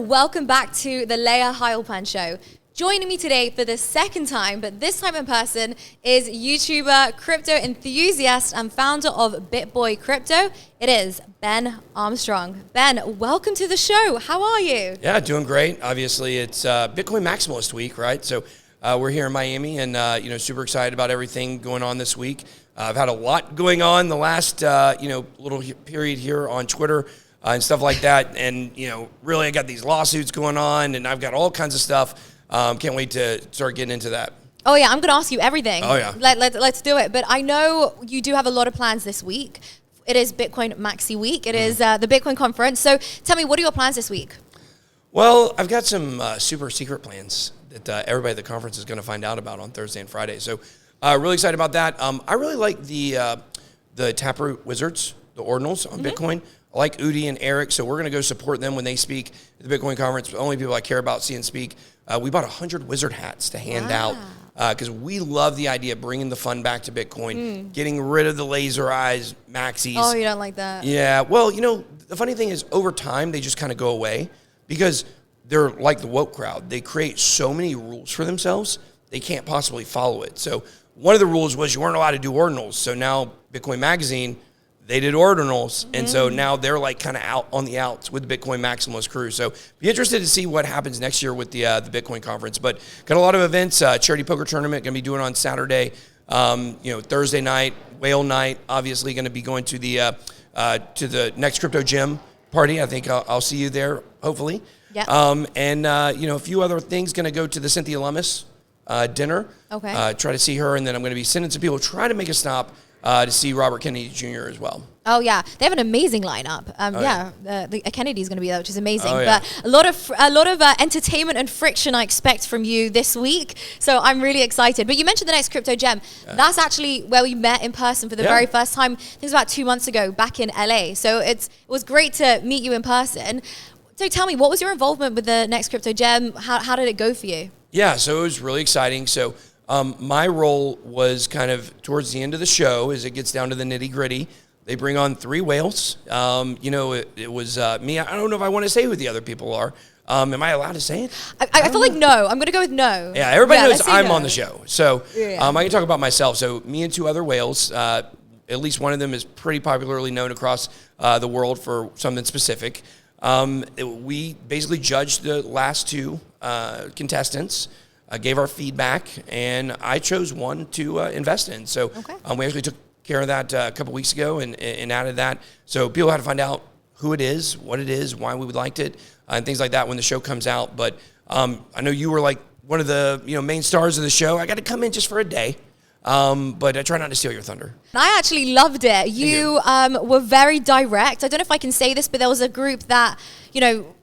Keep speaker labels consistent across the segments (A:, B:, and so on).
A: Welcome back to the Layah Heilpern show. Joining me today for the second time, but this time in person, is YouTuber, crypto enthusiast, and founder of Bitboy Crypto. It is Ben Armstrong. Ben, welcome to the show. How are you?
B: Yeah, doing great. Obviously, it's Bitcoin Maximalist Week, right? So we're here in Miami, and super excited about everything going on this week. I've had a lot going on the last little period here on Twitter. And stuff like that. And, really I got these lawsuits going on and I've got all kinds of stuff. Can't wait to start getting into that.
A: Oh, yeah. I'm going to ask you everything.
B: Oh, yeah.
A: Let's do it. But I know you do have a lot of plans this week. It is Bitcoin Maxi Week. It is the Bitcoin conference. So tell me, what are your plans this week? Well,
B: I've got some super secret plans that everybody at the conference is going to find out about on Thursday and Friday. So really excited about that. I really like the Taproot Wizards, the Ordinals on Bitcoin. I like Udi and Eric, so we're going to go support them when they speak at the Bitcoin conference. The only people I care about seeing speak. We bought 100 wizard hats to hand out because we love the idea of bringing the fun back to Bitcoin, getting rid of the laser eyes, maxis.
A: Oh, you don't like that?
B: Yeah. Well, the funny thing is over time, they just kind of go away because they're like the woke crowd. They create so many rules for themselves, they can't possibly follow it. So one of the rules was you weren't allowed to do ordinals. So now Bitcoin Magazine, they did ordinals, and so now they're like kind of out on the outs with the Bitcoin Maximalist crew. So be interested to see what happens next year with the Bitcoin conference. But got a lot of events. Charity poker tournament going to be doing on Saturday. Thursday night, whale night. Obviously going to be going to the next crypto gym party. I think I'll see you there hopefully.
A: Yeah.
B: A few other things. Going to go to the Cynthia Lummis dinner.
A: Okay.
B: Try to see her, and then I'm going to be sending some people. Try to make a stop to see Robert Kennedy Jr. as well.
A: Oh, yeah. They have an amazing lineup. The Kennedy's going to be there, which is amazing.
B: Oh, yeah.
A: But a lot of entertainment and friction I expect from you this week. So I'm really excited. But you mentioned the next crypto gem. That's actually where we met in person for the very first time. I think it was about 2 months ago back in LA. So it was great to meet you in person. So tell me, what was your involvement with the next crypto gem? How did it go for you? Yeah,
B: so it was really exciting. So my role was kind of towards the end of the show as it gets down to the nitty gritty. They bring on 3 whales. It was me. I don't know if I want to say who the other people are. Am I allowed to say it?
A: I feel like no. I'm going to go with no.
B: Yeah, everybody knows I'm on the show. So I can talk about myself. So me and 2 other whales, at least one of them is pretty popularly known across the world for something specific. We basically judged the last 2 contestants. Gave our feedback, and I chose one to invest in. So we actually took care of that a couple weeks ago and added that. So people had to find out who it is, what it is, why we liked it, and things like that when the show comes out. But I know you were like one of the main stars of the show. I got to come in just for a day. But I try not to steal your thunder.
A: I actually loved it. You were very direct. I don't know if I can say this, but there was a group that,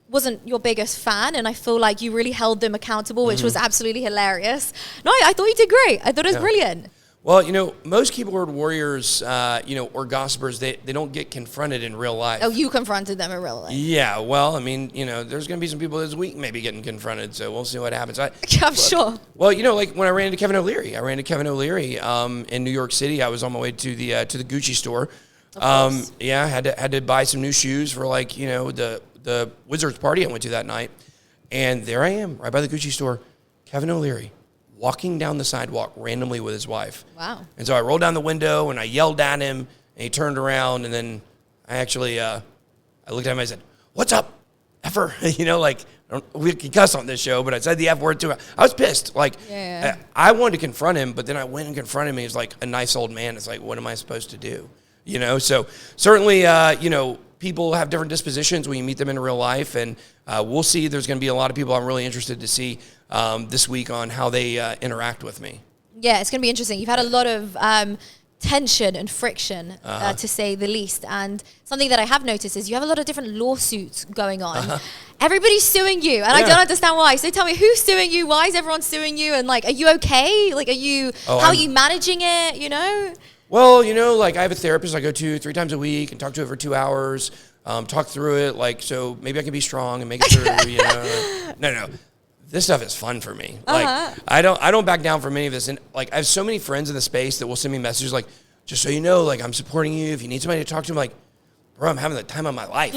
A: wasn't your biggest fan, and I feel like you really held them accountable, which was absolutely hilarious. No, I thought you did great. I thought it was brilliant.
B: Well, most keyboard warriors, or gossipers, they don't get confronted in real life.
A: Oh, you confronted them in real life.
B: Yeah, well, there's going to be some people this week maybe getting confronted, so we'll see what happens.
A: I'm sure.
B: Well, like when I ran into Kevin OLeary. In New York City. I was on my way to the Gucci store. Had to buy some new shoes for the Wizards party I went to that night. And there I am, right by the Gucci store, Kevin OLeary, walking down the sidewalk randomly with his wife.
A: Wow. And
B: so I rolled down the window and I yelled at him, and he turned around, and then I actually, I looked at him and I said, "What's up, effer?" We can cuss on this show, but I said the F word too. I was pissed. I wanted to confront him, but then I went and confronted him. He was like a nice old man. It's like, what am I supposed to do? So certainly, people have different dispositions when you meet them in real life, and we'll see. There's going to be a lot of people I'm really interested to see this week on how they interact with me. Yeah,
A: it's going to be interesting. You've had a lot of tension and friction, to say the least. And something that I have noticed is you have a lot of different lawsuits going on. Everybody's suing you, and I don't understand why. So tell me, who's suing you? Why is everyone suing you? And are you okay? How are you managing it,
B: Well, I have a therapist I go to 3 times a week and talk to her for 2 hours, talk through it, so maybe I can be strong and make it through, No. This stuff is fun for me. I don't back down from any of this. And I have so many friends in the space that will send me messages just so you know, I'm supporting you. If you need somebody to talk to, I'm like, bro, I'm having the time of my life.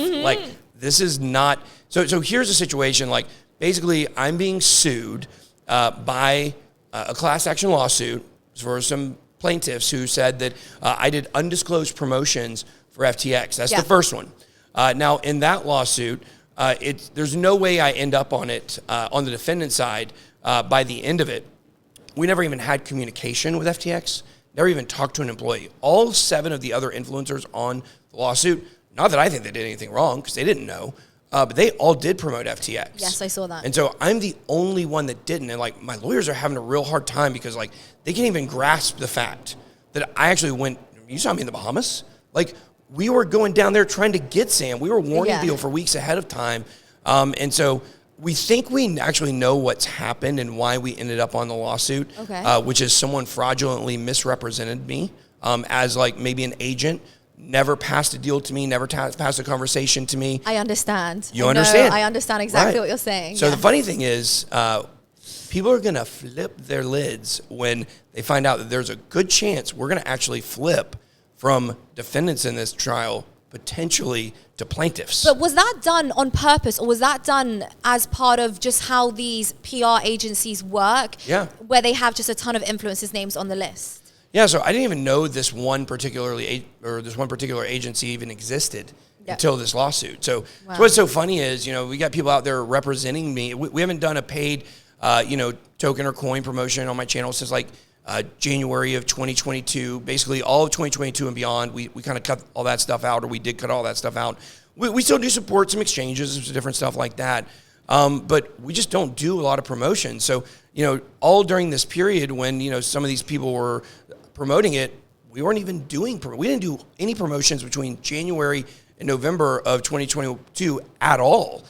B: this is not, so here's a situation, like, basically, I'm being sued by a class action lawsuit for some plaintiffs who said that I did undisclosed promotions for FTX. That's the first one. Now, in that lawsuit, there's no way I end up on it on the defendant side by the end of it. We never even had communication with FTX, never even talked to an employee. All 7 of the other influencers on the lawsuit, not that I think they did anything wrong, because they didn't know, but they all did promote FTX.
A: Yes, I saw that.
B: And so I'm the only one that didn't. And like, my lawyers are having a real hard time because like, they can't even grasp the fact that I actually went, you saw me in the Bahamas? Like, we were going down there trying to get Sam. We were warning people for weeks ahead of time. And so we think we actually know what's happened and why we ended up on the lawsuit, which is someone fraudulently misrepresented me as like maybe an agent. Never passed a deal to me, never passed a conversation to me.
A: I understand.
B: You understand?
A: I understand exactly what you're saying.
B: So the funny thing is, people are going to flip their lids when they find out that there's a good chance we're going to actually flip from defendants in this trial potentially to plaintiffs.
A: But was that done on purpose, or was that done as part of just how these PR agencies work?
B: Yeah.
A: Where they have just a ton of influencers' names on the list?
B: Yeah, so I didn't even know this one particular agency even existed until this lawsuit. So what's so funny is, you know, we got people out there representing me. We haven't done a paid, token or coin promotion on my channel since like January of 2022. Basically, all of 2022 and beyond, we kind of cut all that stuff out, or we did cut all that stuff out. We still do support some exchanges and some different stuff like that. But we just don't do a lot of promotion. So, you know, all during this period when, you know, some of these people were promoting it, we weren't even we didn't do any promotions between January and November of 2022 at all.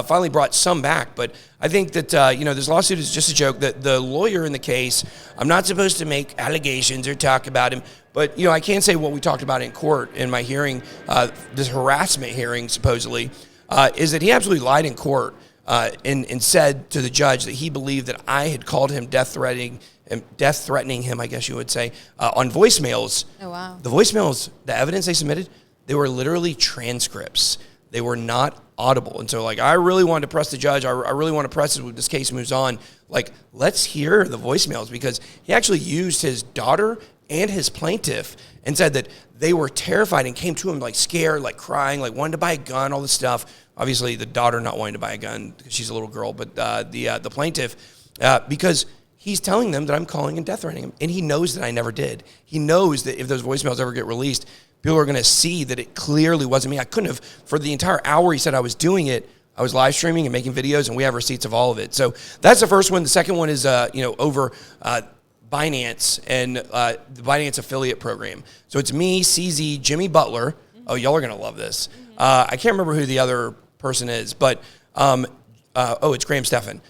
B: Finally brought some back, but I think that, this lawsuit is just a joke. That the lawyer in the case, I'm not supposed to make allegations or talk about him, but, you know, I can say what we talked about in court in my hearing, this harassment hearing, supposedly, is that he absolutely lied in court and said to the judge that he believed that I had called him death-threatening him, I guess you would say, on voicemails.
A: Oh, wow.
B: The voicemails, the evidence they submitted, they were literally transcripts. They were not audible. And so, like, I really wanted to press the judge. I really want to press it when this case moves on. Like, let's hear the voicemails, because he actually used his daughter and his plaintiff and said that they were terrified and came to him, like, scared, like, crying, like, wanted to buy a gun, all this stuff. Obviously, the daughter not wanting to buy a gun because she's a little girl, but the plaintiff, because he's telling them that I'm calling and death threatening him, and he knows that I never did. He knows that if those voicemails ever get released, people are going to see that it clearly wasn't me. I couldn't have, for the entire hour he said I was doing it, I was live streaming and making videos, and we have receipts of all of it. So that's the first one. The second one is, over Binance and the Binance affiliate program. So it's me, CZ, Jimmy Butler. Oh, y'all are going to love this. I can't remember who the other person is, but, it's Graham Stephan.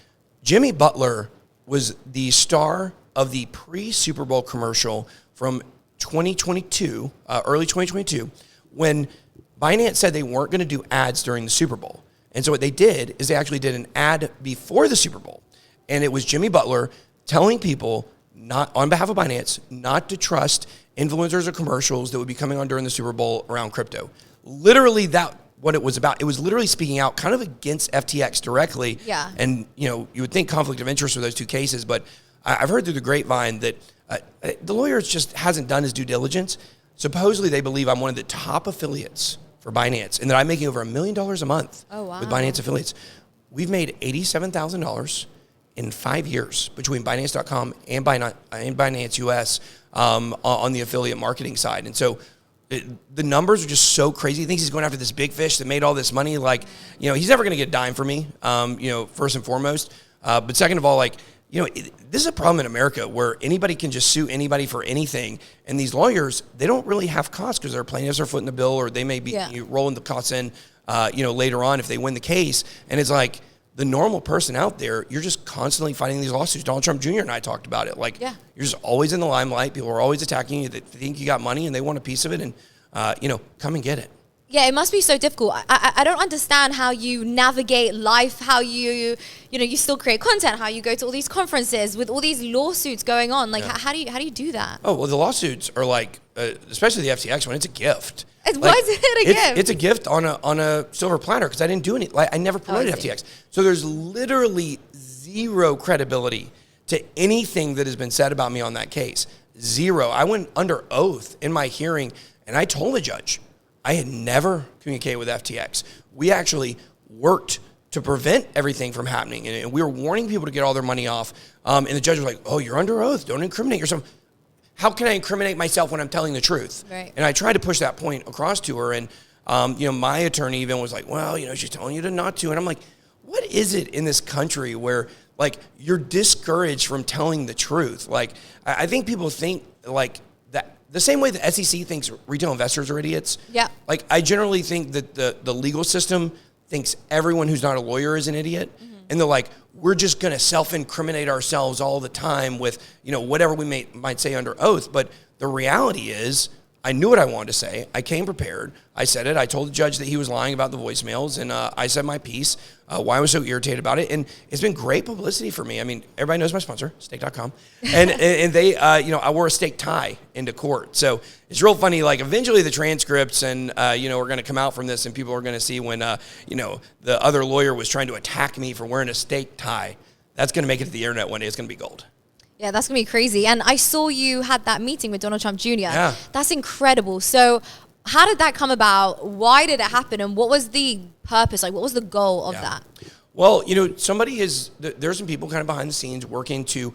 B: Jimmy Butler was the star of the pre-Super Bowl commercial from 2022, early 2022, when Binance said they weren't going to do ads during the Super Bowl. And so what they did is they actually did an ad before the Super Bowl. And it was Jimmy Butler telling people, not on behalf of Binance, not to trust influencers or commercials that would be coming on during the Super Bowl around crypto. Literally that what it was about. It was literally speaking out kind of against FTX directly. Yeah. And, you would think conflict of interest for those two cases, but I've heard through the grapevine that the lawyer just hasn't done his due diligence. Supposedly they believe I'm one of the top affiliates for Binance and that I'm making over $1 million a month with Binance affiliates. We've made $87,000 in 5 years between Binance.com and Binance US on the affiliate marketing side. And so the numbers are just so crazy. He thinks he's going after this big fish that made all this money. Like, he's never going to get a dime from me, first and foremost. But second of all, like, this is a problem in America where anybody can just sue anybody for anything. And these lawyers, they don't really have costs because their plaintiffs are footing the bill, or they may be rolling the costs in, later on if they win the case. And it's like the normal person out there, you're just constantly fighting these lawsuits. Donald Trump Jr. and I talked about it. Like, you're just always in the limelight. People are always attacking you. They think you got money and they want a piece of it, and, come and get it.
A: Yeah, it must be so difficult. I don't understand how you navigate life, how you still create content, how you go to all these conferences with all these lawsuits going on. Like, how do you do that?
B: Oh, well, the lawsuits are like, especially the FTX one, it's a gift.
A: Why is it a gift?
B: It's a gift on a silver platter because I didn't do any. Like, I never promoted FTX. So there's literally zero credibility to anything that has been said about me on that case. Zero. I went under oath in my hearing, and I told the judge I had never communicated with FTX. We actually worked to prevent everything from happening, and we were warning people to get all their money off. And the judge was like, "Oh, you're under oath. Don't incriminate yourself." How can I incriminate myself when I'm telling the truth?
A: Right.
B: And I tried to push that point across to her. And, my attorney even was like, well, she's telling you to not to. And I'm like, what is it in this country where, like, you're discouraged from telling the truth? Like, I think people think, like, that the same way the SEC thinks retail investors are idiots.
A: Yeah.
B: Like, I generally think that the legal system thinks everyone who's not a lawyer is an idiot. Mm-hmm. And they're like, we're just going to self-incriminate ourselves all the time with, whatever we might say under oath. But the reality is, I knew what I wanted to say. I came prepared. I said it. I told the judge that he was lying about the voicemails, and I said my piece, why I was so irritated about it. And it's been great publicity for me. I mean, everybody knows my sponsor, steak.com. And they, I wore a steak tie into court. So it's real funny. Like, eventually the transcripts and, are going to come out from this, and people are going to see when, the other lawyer was trying to attack me for wearing a steak tie. That's going to make it to the internet one day. It's going to be gold.
A: Yeah, that's going to be crazy. And I saw you had that meeting with Donald Trump Jr.
B: Yeah.
A: That's incredible. So how did that come about? Why did it happen? And what was the purpose? Like, what was the goal of that?
B: Well, there's some people kind of behind the scenes working to,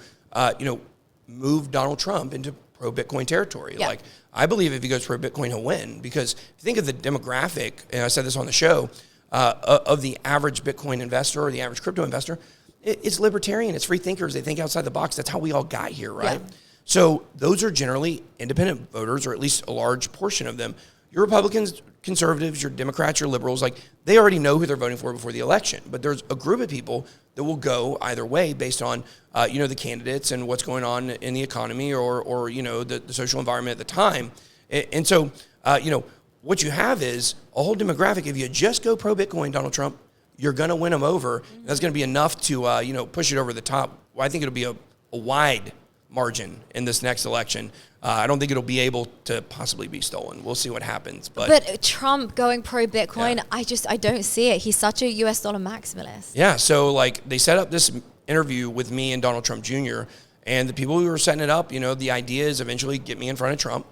B: move Donald Trump into pro-Bitcoin territory. Yeah. Like, I believe if he goes pro-Bitcoin, he'll win. Because if you think of the demographic, and I said this on the show, of the average Bitcoin investor or the average crypto investor, it's libertarian. It's free thinkers. They think outside the box. That's how we all got here, right? Yeah. So those are generally independent voters, or at least a large portion of them. Your Republicans, conservatives, your Democrats, your liberals, like, they already know who they're voting for before the election. But there's a group of people that will go either way based on, the candidates and what's going on in the economy or the social environment at the time. And so, what you have is a whole demographic. If you just go pro-Bitcoin, Donald Trump, you're going to win them over. Mm-hmm. That's going to be enough to, push it over the top. Well, I think it'll be a wide margin in this next election. I don't think it'll be able to possibly be stolen. We'll see what happens.
A: But Trump going pro-Bitcoin, yeah. I don't see it. He's such a US dollar maximalist.
B: Yeah, so, like, they set up this interview with me and Donald Trump Jr., and the people who were setting it up, the idea is eventually get me in front of Trump,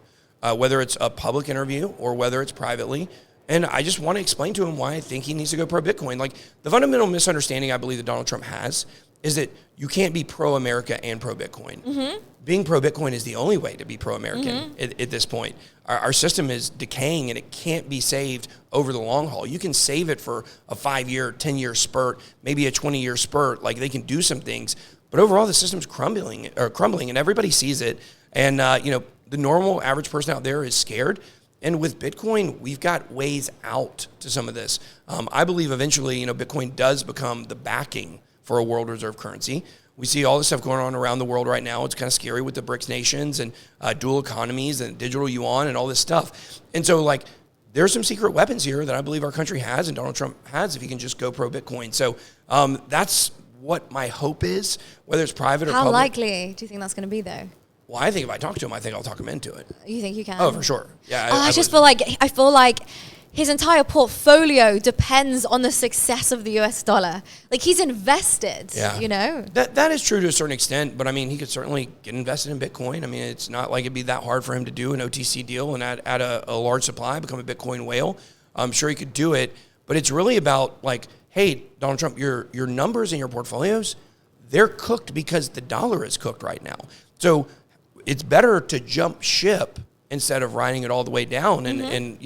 B: whether it's a public interview or whether it's privately. And I just want to explain to him why I think he needs to go pro-Bitcoin. Like, the fundamental misunderstanding I believe that Donald Trump has is that you can't be pro-America and pro-Bitcoin. Mm-hmm. Being pro-Bitcoin is the only way to be pro-American at this point. Our system is decaying, and it can't be saved over the long haul. You can save it for a 5-year, 10-year spurt, maybe a 20-year spurt. Like, they can do some things. But overall, the system's crumbling, and everybody sees it. And, the normal average person out there is scared. And with Bitcoin, we've got ways out to some of this. I believe eventually, Bitcoin does become the backing for a world reserve currency. We see all this stuff going on around the world right now. It's kind of scary with the BRICS nations and dual economies and digital yuan and all this stuff. And so, like, there's some secret weapons here that I believe our country has and Donald Trump has if he can just go pro-Bitcoin. So that's what my hope is, whether it's private or public.
A: How likely do you think that's going to be, though?
B: Well, I think if I talk to him, I think I'll talk him into it.
A: You think you can?
B: Oh, for sure. Yeah.
A: I feel like his entire portfolio depends on the success of the US dollar. Like, he's invested,
B: That is true to a certain extent, but I mean, he could certainly get invested in Bitcoin. I mean, it's not like it'd be that hard for him to do an OTC deal and add a large supply, become a Bitcoin whale. I'm sure he could do it, but it's really about, like, hey, Donald Trump, your numbers in your portfolios, they're cooked because the dollar is cooked right now. So it's better to jump ship instead of riding it all the way down. And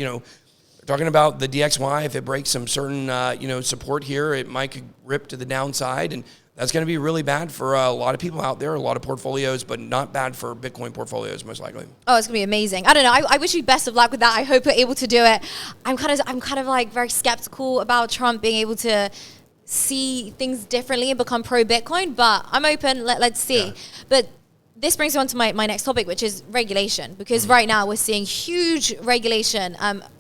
B: talking about the DXY, if it breaks some certain, support here, it might rip to the downside. And that's going to be really bad for a lot of people out there, a lot of portfolios, but not bad for Bitcoin portfolios, most likely.
A: Oh, it's going to be amazing. I don't know. I wish you best of luck with that. I hope you're able to do it. I'm kind of like very skeptical about Trump being able to see things differently and become pro-Bitcoin, but I'm open. Let's see. Yeah. But this brings me on to my next topic, which is regulation, because right now we're seeing huge regulation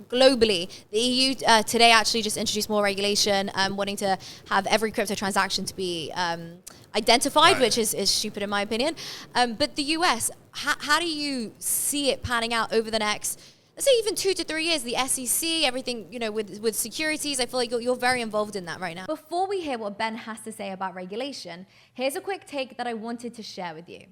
A: globally. The EU today actually just introduced more regulation, wanting to have every crypto transaction to be identified, which is stupid in my opinion. But the US, how do you see it panning out over the next let's say even 2 to 3 years, the SEC, everything, with securities, I feel like you're very involved in that right now. Before we hear what Ben has to say about regulation, here's a quick take that I wanted to share with you.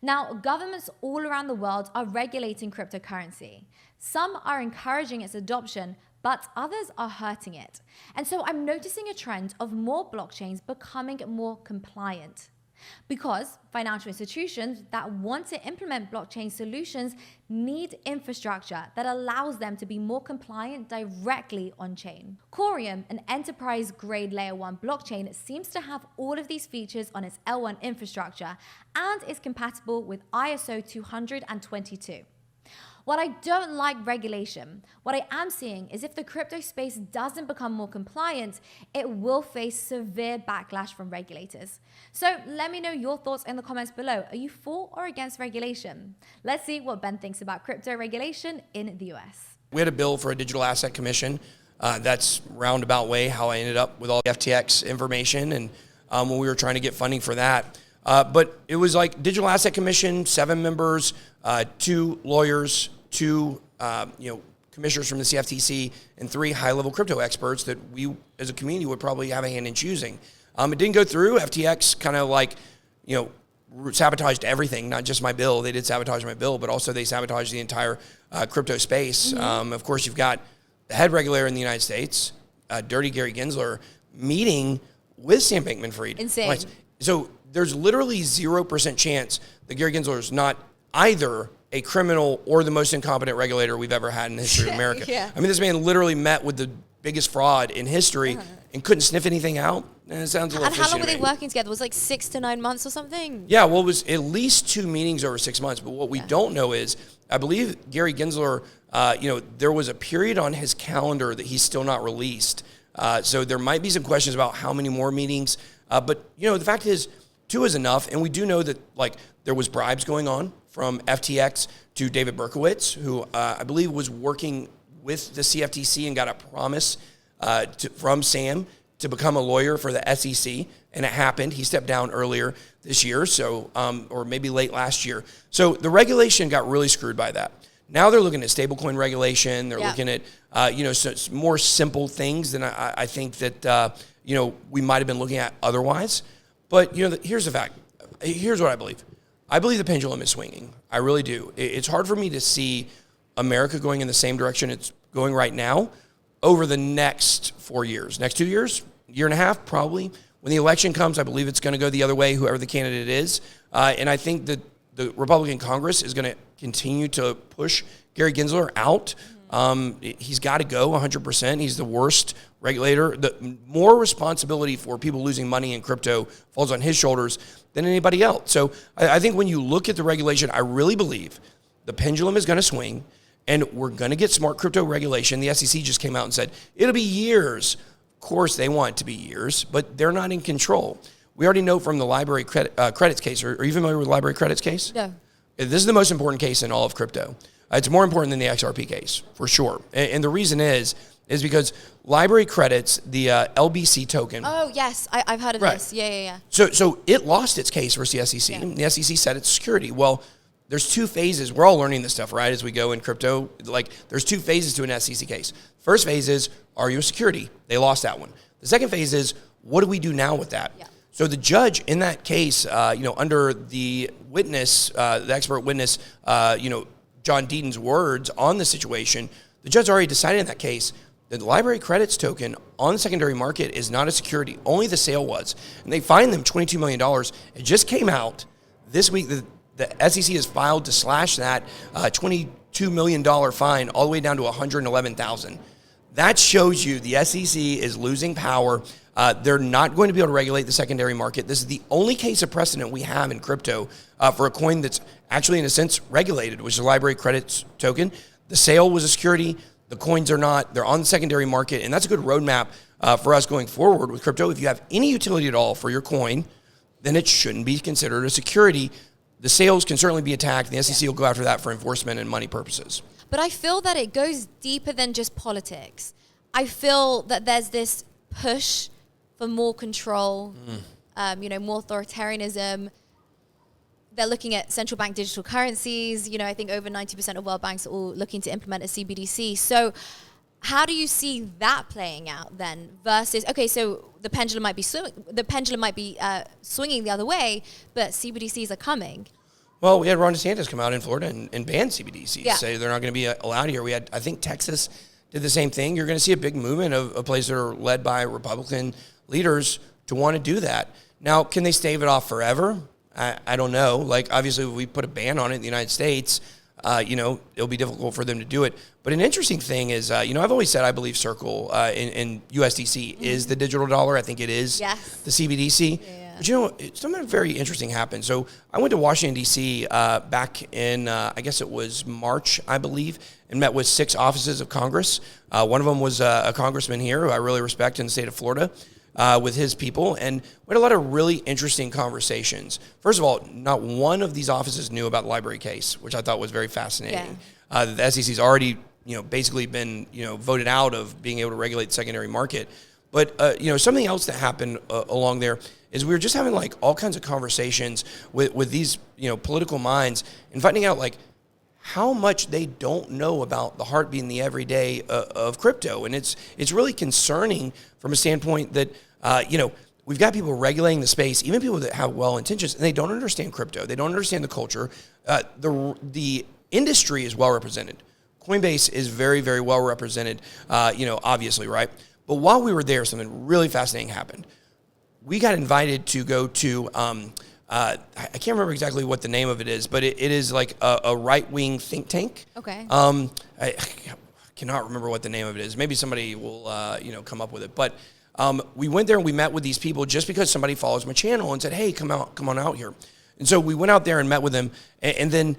A: Now, governments all around the world are regulating cryptocurrency. Some are encouraging its adoption, but others are hurting it. And so I'm noticing a trend of more blockchains becoming more compliant. Because financial institutions that want to implement blockchain solutions need infrastructure that allows them to be more compliant directly on-chain. Corium, an enterprise-grade Layer 1 blockchain, seems to have all of these features on its L1 infrastructure and is compatible with ISO 222. While I don't like regulation, what I am seeing is if the crypto space doesn't become more compliant, it will face severe backlash from regulators. So let me know your thoughts in the comments below. Are you for or against regulation? Let's see what Ben thinks about crypto regulation in the US.
B: We had a bill for a digital asset commission. That's roundabout way how I ended up with all the FTX information and when we were trying to get funding for that. But it was like digital asset commission, 7 members, 2 lawyers, 2 commissioners from the CFTC, and 3 high-level crypto experts that we as a community would probably have a hand in choosing. It didn't go through. FTX kind of sabotaged everything, not just my bill. They did sabotage my bill, but also they sabotaged the entire crypto space. Mm-hmm. Of course, you've got the head regulator in the United States, Dirty Gary Gensler, meeting with Sam Bankman-Fried.
A: Insane.
B: So there's literally 0% chance that Gary Gensler is not either a criminal or the most incompetent regulator we've ever had in the history of America.
A: Yeah.
B: I mean, this man literally met with the biggest fraud in history and couldn't sniff anything out. And it sounds a little fishy.
A: And how long were they working together? It was like 6 to 9 months or something?
B: Yeah, well, it was at least 2 meetings over 6 months. But what we don't know is, I believe Gary Gensler, there was a period on his calendar that he's still not released. So there might be some questions about how many more meetings. But, the fact is, 2 is enough. And we do know that, there was bribes going on from FTX to David Berkowitz, who I believe was working with the CFTC and got a promise from Sam to become a lawyer for the SEC, and it happened. He stepped down earlier this year, so or maybe late last year. So the regulation got really screwed by that. Now they're looking at stablecoin regulation. They're looking at so more simple things than I think that we might have been looking at otherwise. But here's the fact. Here's what I believe. I believe the pendulum is swinging. I really do. It's hard for me to see America going in the same direction it's going right now over the next 4 years. Next 2 years, year and a half, probably. When the election comes, I believe it's going to go the other way, whoever the candidate is. And I think that the Republican Congress is going to continue to push Gary Gensler out. He's got to go 100%. He's the worst regulator. The more responsibility for people losing money in crypto falls on his shoulders than anybody else. So I think when you look at the regulation, I really believe the pendulum is going to swing and we're going to get smart crypto regulation. The SEC just came out and said, it'll be years. Of course, they want it to be years, but they're not in control. We already know from the library credits case. Are you familiar with the library credits case?
A: No.
B: This is the most important case in all of crypto. It's more important than the XRP case, for sure. And the reason is because library credits, the LBC token.
A: Oh, yes. I've heard of this. Yeah.
B: So it lost its case versus the SEC. Yeah. The SEC said it's security. Well, there's 2 phases. We're all learning this stuff, right, as we go in crypto. There's 2 phases to an SEC case. First phase is, are you a security? They lost that one. The second phase is, what do we do now with that? Yeah. So the judge in that case, under the witness, the expert witness, John Deaton's words on the situation, the judge already decided in that case that the library credits token on the secondary market is not a security. Only the sale was. And they fined them $22 million. It just came out this week. The SEC has filed to slash that $22 million fine all the way down to $111,000. That shows you the SEC is losing power. They're not going to be able to regulate the secondary market. This is the only case of precedent we have in crypto for a coin that's actually, in a sense, regulated, which is a library credits token. The sale was a security. The coins are not. They're on the secondary market, and that's a good roadmap for us going forward with crypto. If you have any utility at all for your coin, then it shouldn't be considered a security. The sales can certainly be attacked, and the SEC will go after that for enforcement and money purposes.
A: But I feel that it goes deeper than just politics. I feel that there's this push for more control, more authoritarianism. they're looking at central bank digital currencies. You know, I think over 90% of world banks are all looking to implement a CBDC. So how do you see that playing out then versus, okay, so the pendulum might be swinging the other way, but CBDCs are coming.
B: Well, we had Ron DeSantis come out in Florida and ban CBDCs, say they're not going to be allowed here. We had, I think Texas did the same thing. You're going to see a big movement of places that are led by Republican leaders to want to do that. Now, can they stave it off forever? I don't know. Like, obviously, if we put a ban on it in the United States, it'll be difficult for them to do it. But an interesting thing is, I've always said I believe Circle in USDC is the digital dollar. I think it is the CBDC. Yeah. But, something very interesting happened. So I went to Washington, D.C. Back in, I guess it was March, I believe, and met with 6 offices of Congress. One of them was a congressman here who I really respect in the state of Florida. With his people, and we had a lot of really interesting conversations. First of all, not one of these offices knew about the library case, which I thought was very fascinating. The SEC's already, basically been, voted out of being able to regulate the secondary market. But, something else that happened along there is we were just having like all kinds of conversations with these, political minds and finding out like how much they don't know about the heartbeat and the everyday of crypto. And it's really concerning from a standpoint that, we've got people regulating the space, even people that have well intentions, and they don't understand crypto. They don't understand the culture. The industry is well represented. Coinbase is very, very well represented, obviously, right? But while we were there, something really fascinating happened. We got invited to go to, I can't remember exactly what the name of it is, but it is like a right-wing think tank.
A: Okay.
B: I cannot remember what the name of it is. Maybe somebody will, come up with it. But we went there and we met with these people just because somebody follows my channel and said, hey, come on out here. And so we went out there and met with them. And then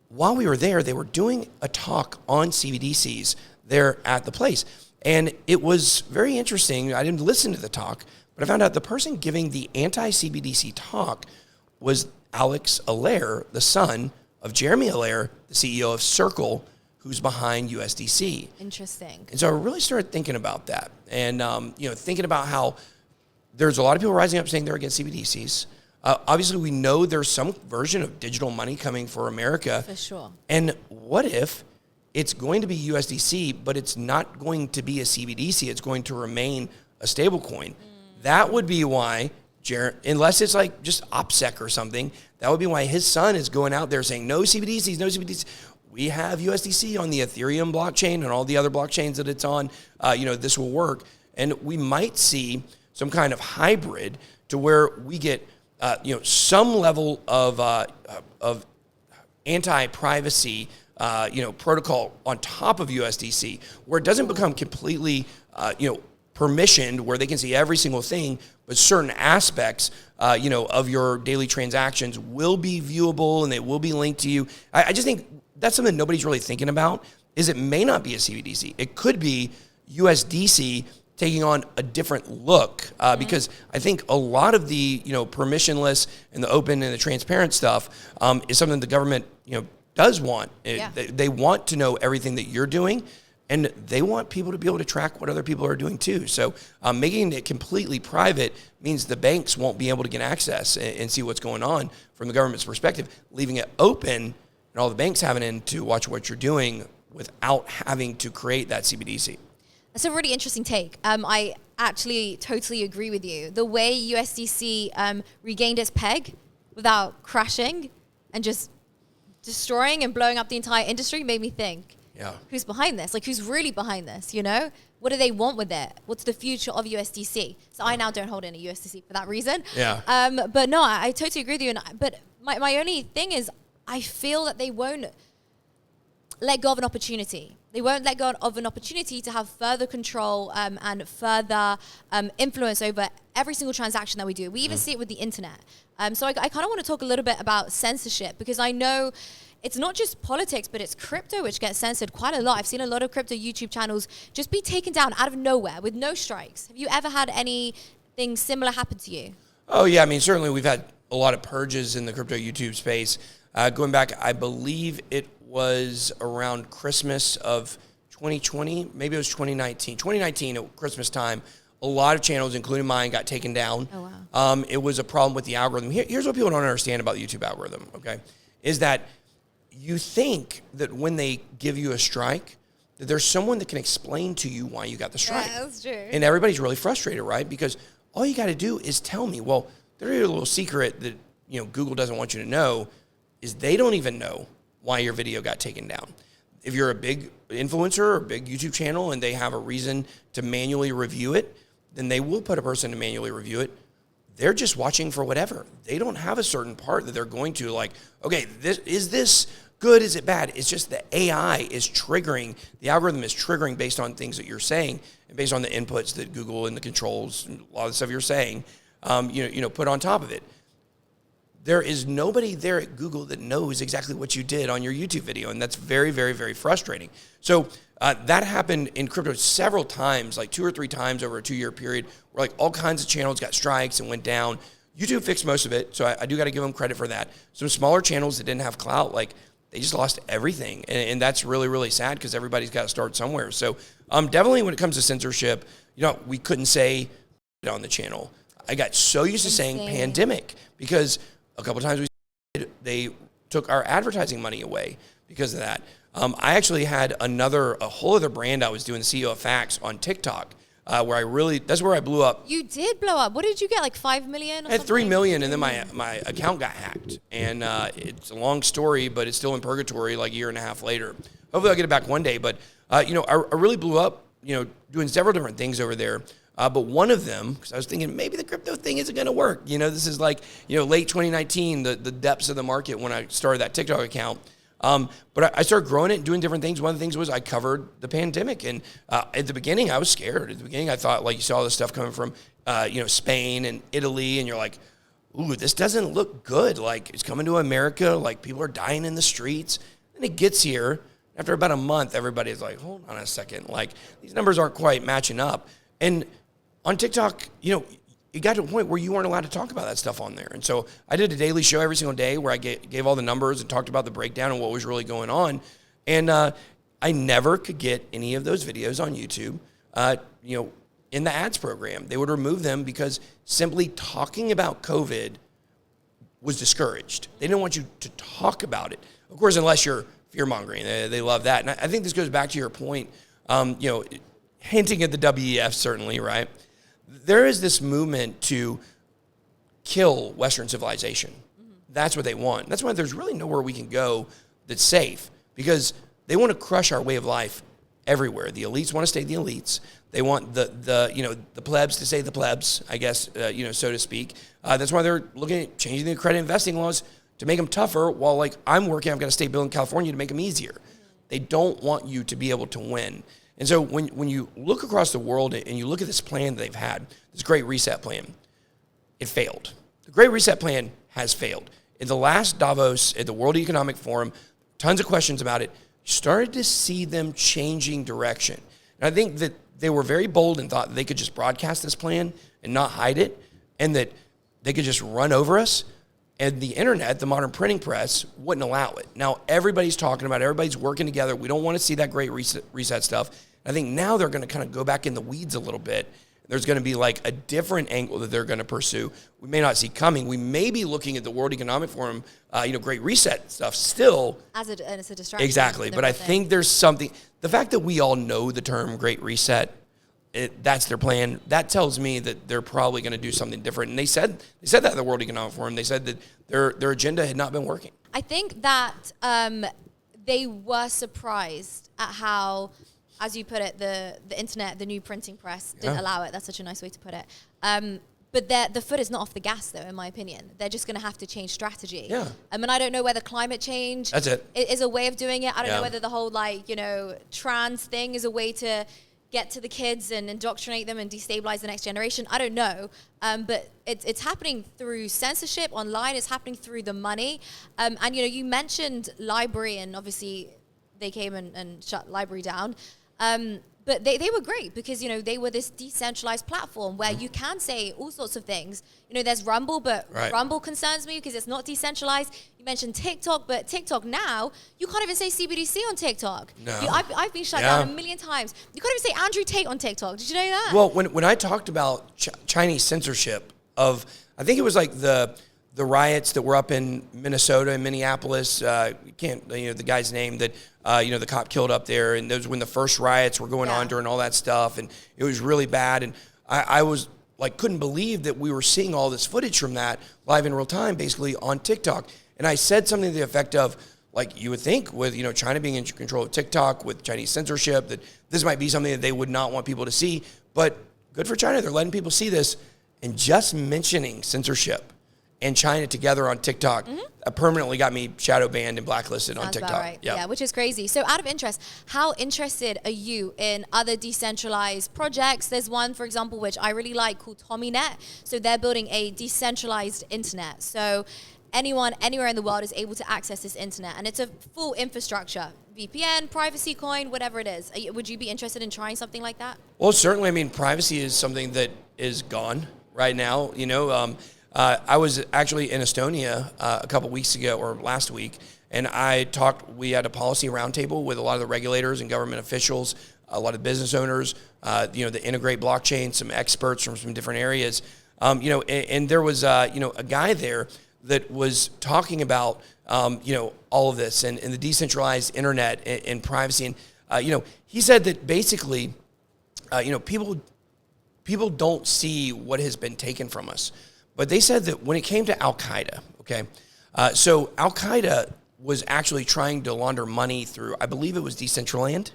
B: while we were there, they were doing a talk on CBDCs there at the place. And it was very interesting. I didn't listen to the talk, but I found out the person giving the anti-CBDC talk was Alex OLeary, the son of Jeremy OLeary, the CEO of Circle, who's behind USDC.
A: Interesting.
B: And so I really started thinking about that and, thinking about how there's a lot of people rising up saying they're against CBDCs. Obviously, we know there's some version of digital money coming for America.
A: For sure.
B: And what if it's going to be USDC, but it's not going to be a CBDC? It's going to remain a stable coin. That would be why, unless it's like just OPSEC or something, that would be why his son is going out there saying, no CBDCs, no CBDCs. We have USDC on the Ethereum blockchain and all the other blockchains that it's on. This will work. And we might see some kind of hybrid to where we get, some level of anti-privacy, protocol on top of USDC, where it doesn't become completely, permissioned, where they can see every single thing, but certain aspects, of your daily transactions will be viewable and they will be linked to you. I just think that's something nobody's really thinking about, is it may not be a CBDC. It could be USDC taking on a different look, because I think a lot of the, permissionless and the open and the transparent stuff is something the government, does want. They want to know everything that you're doing, and they want people to be able to track what other people are doing too. So making it completely private means the banks won't be able to get access and see what's going on from the government's perspective. Leaving it open and all the banks having in to watch what you're doing without having to create that CBDC.
A: That's a really interesting take. I actually totally agree with you. The way USDC regained its peg without crashing and just destroying and blowing up the entire industry made me think, who's behind this? Like, who's really behind this, What do they want with it? What's the future of USDC? So I now don't hold any USDC for that reason. But no, I totally agree with you. But my only thing is, I feel that they won't let go of an opportunity. They won't let go of an opportunity to have further control and further influence over every single transaction that we do. We even see it with the internet. So I kind of want to talk a little bit about censorship, because I know it's not just politics, but it's crypto which gets censored quite a lot. I've seen a lot of crypto YouTube channels just be taken down out of nowhere with no strikes. Have you ever had anything similar happen to you? Oh, yeah.
B: I mean, certainly we've had a lot of purges in the crypto YouTube space. Going back, I believe it was around Christmas of 2020, maybe it was 2019. 2019 at Christmas time, a lot of channels, including mine, got taken down.
A: Oh, wow.
B: It was a problem with the algorithm. Here's what people don't understand about the YouTube algorithm, okay, is that you think that when they give you a strike, that there's someone that can explain to you why you got the strike.
A: Yeah, that's true.
B: And everybody's really frustrated, right? Because all you got to do is tell me. Well, there's a little secret that Google doesn't want you to know is they don't even know why your video got taken down. If you're a big influencer or a big YouTube channel and they have a reason to manually review it, then they will put a person to manually review it. They're just watching for whatever. They don't have a certain part that they're going to like, okay, is this good? Is it bad? It's just the AI is triggering, the algorithm is triggering based on things that you're saying and based on the inputs that Google and the controls and a lot of the stuff you're saying, put on top of it. There is nobody there at Google that knows exactly what you did on your YouTube video, and that's very, very, very frustrating. So that happened in crypto several times, like 2 or 3 times over a 2-year period, where like all kinds of channels got strikes and went down. YouTube fixed most of it, so I do got to give them credit for that. Some smaller channels that didn't have clout, like they just lost everything, and that's really, really sad because everybody's got to start somewhere. So definitely when it comes to censorship, we couldn't say it on the channel. I got so used to saying pandemic because a couple times they took our advertising money away because of that. I actually had a whole other brand I was doing, the CEO of Facts, on TikTok, that's where I blew up.
A: You did blow up. What did you get, like 5 million?
B: I had 3 million, and then my account got hacked. And it's a long story, but it's still in purgatory like a year and a half later. Hopefully I'll get it back one day. But, I really blew up, doing several different things over there. But one of them, because I was thinking maybe the crypto thing isn't going to work. This is like, late 2019, the depths of the market when I started that TikTok account. But I started growing it and doing different things. One of the things was I covered the pandemic. And at the beginning, I was scared. At the beginning, I thought, like, you saw this stuff coming from, Spain and Italy, and you're like, ooh, this doesn't look good. Like, it's coming to America. Like, people are dying in the streets. And it gets here. After about a month, everybody's like, hold on a second. Like, these numbers aren't quite matching up. And on TikTok, it got to a point where you weren't allowed to talk about that stuff on there. And so I did a daily show every single day where I gave all the numbers and talked about the breakdown and what was really going on. And I never could get any of those videos on YouTube, in the ads program. They would remove them because simply talking about COVID was discouraged. They didn't want you to talk about it. Of course, unless you're fear-mongering. They love that. And I think this goes back to your point, hinting at the WEF, certainly, right? There is this movement to kill Western civilization. Mm-hmm. That's what they want. That's why there's really nowhere we can go that's safe, because they want to crush our way of life everywhere. The elites want to stay the elites. They want the plebs to stay the plebs, I guess, so to speak. That's why they're looking at changing the credit investing laws to make them tougher, while, like, I'm working, I've got a state bill in California to make them easier. They don't want you to be able to win. And so when you look across the world and you look at this plan that they've had, this Great Reset plan, it failed. The Great Reset plan has failed. In the last Davos at the World Economic Forum, tons of questions about it, you started to see them changing direction. And I think that they were very bold and thought that they could just broadcast this plan and not hide it, and that they could just run over us. And the internet, the modern printing press, wouldn't allow it. Now, everybody's talking about it. Everybody's working together. We don't want to see that Great Reset stuff. I think now they're going to kind of go back in the weeds a little bit. There's going to be like a different angle that they're going to pursue. We may not see coming. We may be looking at the World Economic Forum, Great Reset stuff still. And it's a distraction. Exactly. But I think there's something. The fact that we all know the term Great Reset, that's their plan. That tells me that they're probably going to do something different. And they said that at the World Economic Forum. They said that their agenda had not been working.
A: I think that they were surprised at how, as you put it, the internet, the new printing press didn't allow it. That's such a nice way to put it. But the foot is not off the gas, though, in my opinion. They're just going to have to change strategy. Yeah. I don't know whether climate change is a way of doing it. I don't know whether the whole, trans thing is a way to get to the kids and indoctrinate them and destabilize the next generation. I don't know. But it's happening through censorship online. It's happening through the money. And, you mentioned LBRY, and obviously they came and shut LBRY down. But they were great because, you know, they were this decentralized platform where you can say all sorts of things. You know, there's Rumble, but Rumble concerns me because it's not decentralized. You mentioned TikTok, but TikTok now, you can't even say CBDC on TikTok.
B: No.
A: I've been shut down a million times. You can't even say Andrew Tate on TikTok. Did you know that?
B: Well, when I talked about Chinese censorship of, I think it was like the riots that were up in Minnesota and Minneapolis, the guy's name that, the cop killed up there. And those when the first riots were going on during all that stuff. And it was really bad. And I was like, couldn't believe that we were seeing all this footage from that live in real time, basically on TikTok. And I said something to the effect of, like, you would think with, China being in control of TikTok, with Chinese censorship, that this might be something that they would not want people to see. But good for China. They're letting people see this. And just mentioning censorship and China together on TikTok permanently got me shadow banned and blacklisted on TikTok.
A: Right. Yeah, which is crazy. So out of interest, how interested are you in other decentralized projects? There's one, for example, which I really like called TommyNet. So they're building a decentralized internet. So anyone, anywhere in the world is able to access this internet. And it's a full infrastructure, VPN, privacy coin, whatever it is. Would you be interested in trying something like that?
B: Well, certainly. I mean, privacy is something that is gone right now. I was actually in Estonia a couple weeks ago or last week, and we had a policy roundtable with a lot of the regulators and government officials, a lot of business owners, that integrate blockchain, some experts from some different areas. And there was, a guy there that was talking about, all of this and the decentralized internet and privacy. And, he said that basically, people don't see what has been taken from us. But they said that when it came to Al-Qaeda, so Al-Qaeda was actually trying to launder money through, I believe it was Decentraland,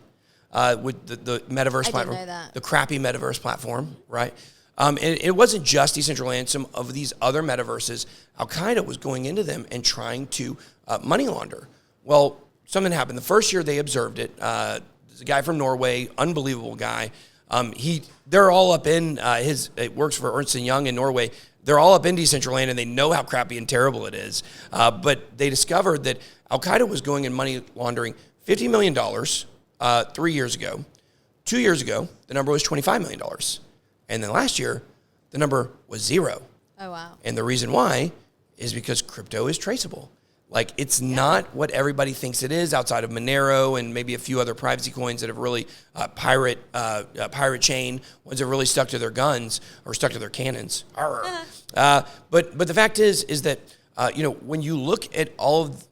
B: with the metaverse platform, the crappy metaverse platform, right? And it wasn't just Decentraland. Some of these other metaverses, Al-Qaeda was going into them and trying to money launder. Well, something happened. The first year they observed it. There's a guy from Norway, unbelievable guy. They're all up in it works for Ernst & Young in Norway. They're all up in Decentraland, and they know how crappy and terrible it is. But they discovered that Al-Qaeda was going and money laundering $50 million 3 years ago. 2 years ago, the number was $25 million. And then last year, the number was 0.
A: Oh, wow.
B: And the reason why is because crypto is traceable. Like, it's not what everybody thinks it is outside of Monero and maybe a few other privacy coins that have really pirate chain, ones that really stuck to their guns or stuck to their cannons. But the fact is that, when you look at all of,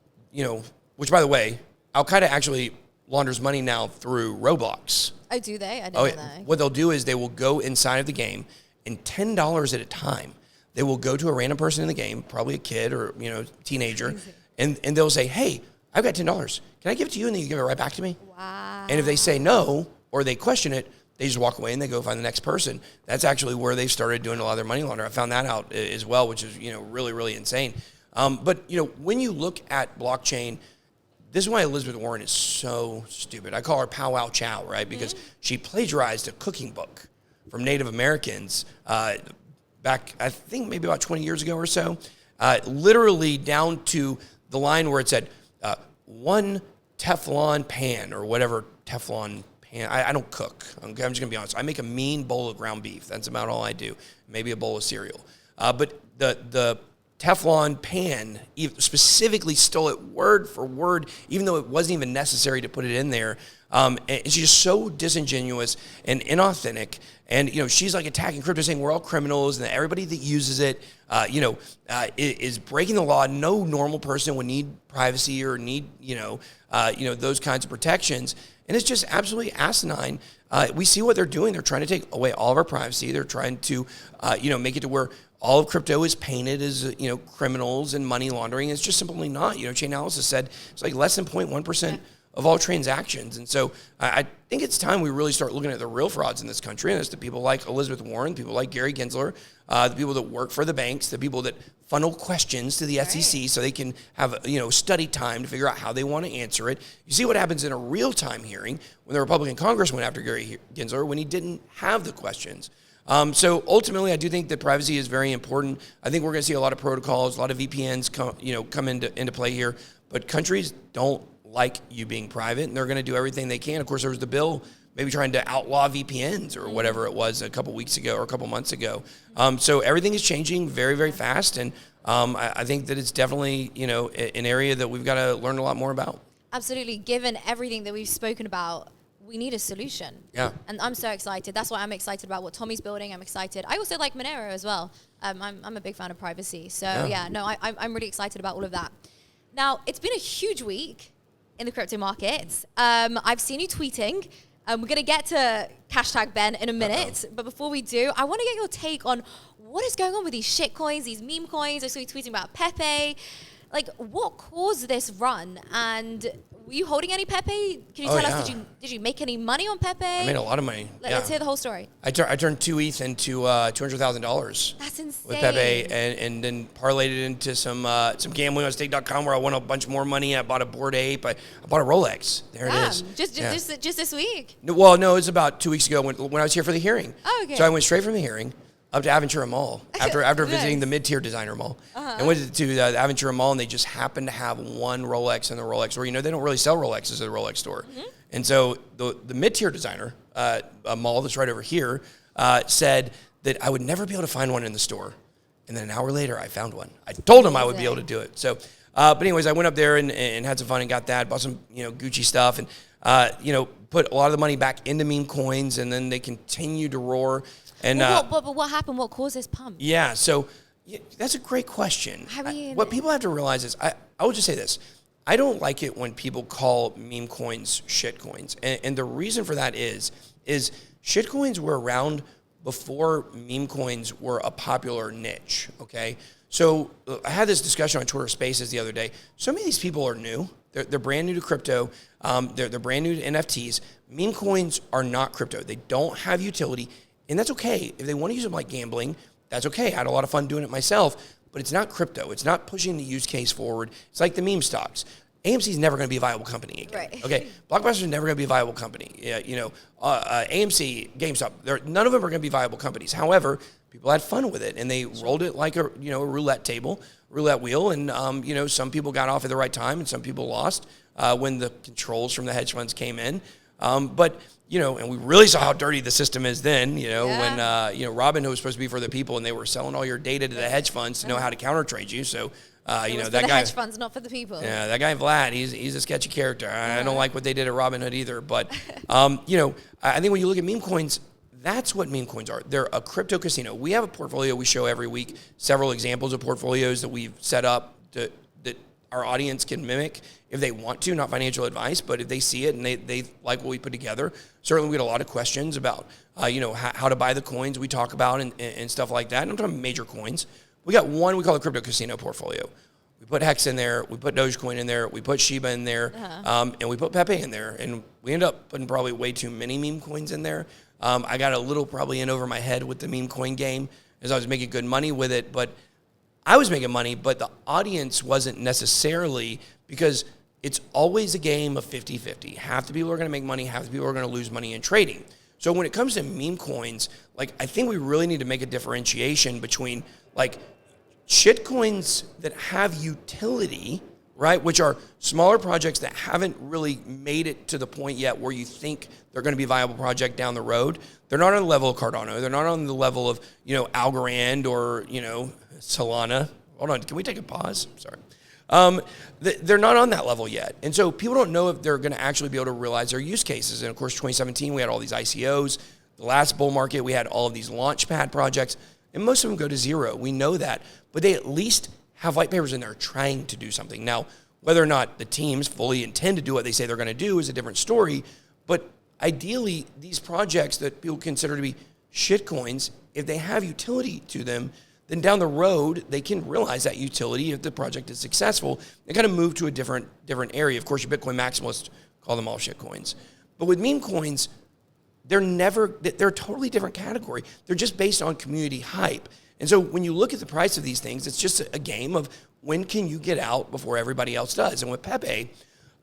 B: which, by the way, Al-Qaeda actually launders money now through Roblox.
A: Oh, do they? I didn't know that.
B: What they'll do is they will go inside of the game, and $10 at a time, they will go to a random person in the game, probably a kid or, teenager, and they'll say, hey, I've got $10. Can I give it to you? And then you give it right back to me?
A: Wow.
B: And if they say no, or they question it, they just walk away and they go find the next person. That's actually where they've started doing a lot of their money laundering. I found that out as well, which is, really, really insane. But when you look at blockchain, this is why Elizabeth Warren is so stupid. I call her Pow Wow Chow, right? Because she plagiarized a cooking book from Native Americans back, I think, maybe about 20 years ago or so, literally down to the line where it said, one Teflon pan or whatever Teflon pan. I don't cook. I'm just going to be honest. I make a mean bowl of ground beef. That's about all I do. Maybe a bowl of cereal. But the Teflon pan specifically stole it word for word, even though it wasn't even necessary to put it in there. And she's just so disingenuous and inauthentic. And, she's like attacking crypto, saying we're all criminals and that everybody that uses it, is breaking the law. No normal person would need privacy or need, those kinds of protections. And it's just absolutely asinine. We see what they're doing. They're trying to take away all of our privacy. They're trying to, make it to where all of crypto is painted as, criminals and money laundering. It's just simply not. Chainalysis said it's like less than 0.1% of all transactions. And so I think it's time we really start looking at the real frauds in this country. And it's the people like Elizabeth Warren, people like Gary Gensler, the people that work for the banks, the people that funnel questions to the SEC so they can have, study time to figure out how they want to answer it. You see what happens in a real-time hearing when the Republican Congress went after Gary Gensler when he didn't have the questions. So ultimately, I do think that privacy is very important. I think we're going to see a lot of protocols, a lot of VPNs come into play here. But countries don't like you being private, and they're going to do everything they can. Of course, there was the bill maybe trying to outlaw VPNs or whatever it was a couple weeks ago or a couple months ago. So everything is changing very, very fast. And I think that it's definitely, an area that we've got to learn a lot more about.
A: Absolutely. Given everything that we've spoken about, we need a solution.
B: Yeah.
A: And I'm so excited. That's why I'm excited about what Tommy's building. I'm excited. I also like Monero as well. I'm a big fan of privacy. So I'm really excited about all of that. Now, it's been a huge week in the crypto markets. I've seen you tweeting. We're going to get to hashtag Ben in a minute. But before we do, I want to get your take on what is going on with these shit coins, these meme coins. I saw you tweeting about Pepe. Like, what caused this run? And were you holding any Pepe? Can you tell us, did you make any money on Pepe?
B: I made a lot of money.
A: Let's hear the whole story.
B: I turned 2 ETH into $200,000.
A: That's insane.
B: With Pepe, and then parlayed it into some gambling on stake.com where I won a bunch more money. I bought a Bored Ape. I bought a Rolex. There it is.
A: Just this week?
B: Well, no, it was about 2 weeks ago when I was here for the hearing.
A: Oh, okay.
B: So I went straight from the hearing up to Aventura Mall after visiting the mid-tier designer mall. And went to the Aventura Mall, and they just happened to have one Rolex in the Rolex store. They don't really sell Rolexes at the Rolex store. And so the mid-tier designer, a mall that's right over here, said that I would never be able to find one in the store. And then an hour later, I found one. I told him I would be able to do it. So, but anyways, I went up there and had some fun and got that, bought some Gucci stuff, and put a lot of the money back into meme coins, and then they continued to roar. And
A: but what happened? What caused this pump?
B: Yeah, so that's a great question. What people have to realize is, I will just say this. I don't like it when people call meme coins shit coins. And the reason for that is shit coins were around before meme coins were a popular niche, okay? So I had this discussion on Twitter Spaces the other day. So many of these people are new. They're brand new to crypto. They're brand new to NFTs. Meme coins are not crypto. They don't have utility. And that's okay. If they want to use them like gambling, that's okay. I had a lot of fun doing it myself, but it's not crypto. It's not pushing the use case forward. It's like the meme stocks. AMC is never going to be a viable company again.
A: Right.
B: Okay. Blockbuster is never going to be a viable company. AMC, GameStop, none of them are going to be viable companies. However, people had fun with it, and they rolled it like a roulette wheel, and some people got off at the right time, and some people lost when the controls from the hedge funds came in. But and we really saw how dirty the system is then, when, Robinhood was supposed to be for the people, and they were selling all your data to the hedge funds to know how to counter trade you. So, that
A: guy. For the hedge funds, not for the people.
B: Yeah, that guy Vlad, he's a sketchy character. I don't like what they did at Robinhood either. But, I think when you look at meme coins, that's what meme coins are. They're a crypto casino. We have a portfolio we show every week, several examples of portfolios that we've set up that our audience can mimic if they want to, not financial advice, but if they see it and they like what we put together. Certainly we get a lot of questions about, how to buy the coins we talk about and stuff like that. And I'm talking major coins. We got one we call a crypto casino portfolio. We put Hex in there, we put Dogecoin in there, we put Shiba in there, and we put Pepe in there. And we end up putting probably way too many meme coins in there. I got a little probably in over my head with the meme coin game as I was making good money with it, but I was making money, but the audience wasn't necessarily, because it's always a game of 50-50. Half the people are going to make money, half the people are going to lose money in trading. So when it comes to meme coins, I think we really need to make a differentiation between shit coins that have utility, right, which are smaller projects that haven't really made it to the point yet where you think they're going to be a viable project down the road. They're not on the level of Cardano. They're not on the level of, Algorand or, Solana. Hold on. Can we take a pause? Sorry. They're not on that level yet. And so people don't know if they're going to actually be able to realize their use cases. And of course, 2017, we had all these ICOs. The last bull market, we had all of these launchpad projects, and most of them go to zero. We know that, but they at least have white papers in there trying to do something. Now, whether or not the teams fully intend to do what they say they're going to do is a different story. But ideally, these projects that people consider to be shit coins, if they have utility to them, then down the road, they can realize that utility if the project is successful and kind of move to a different area. Of course, your Bitcoin maximalists call them all shit coins. But with meme coins, they're a totally different category. They're just based on community hype. And so when you look at the price of these things, it's just a game of when can you get out before everybody else does. And with Pepe,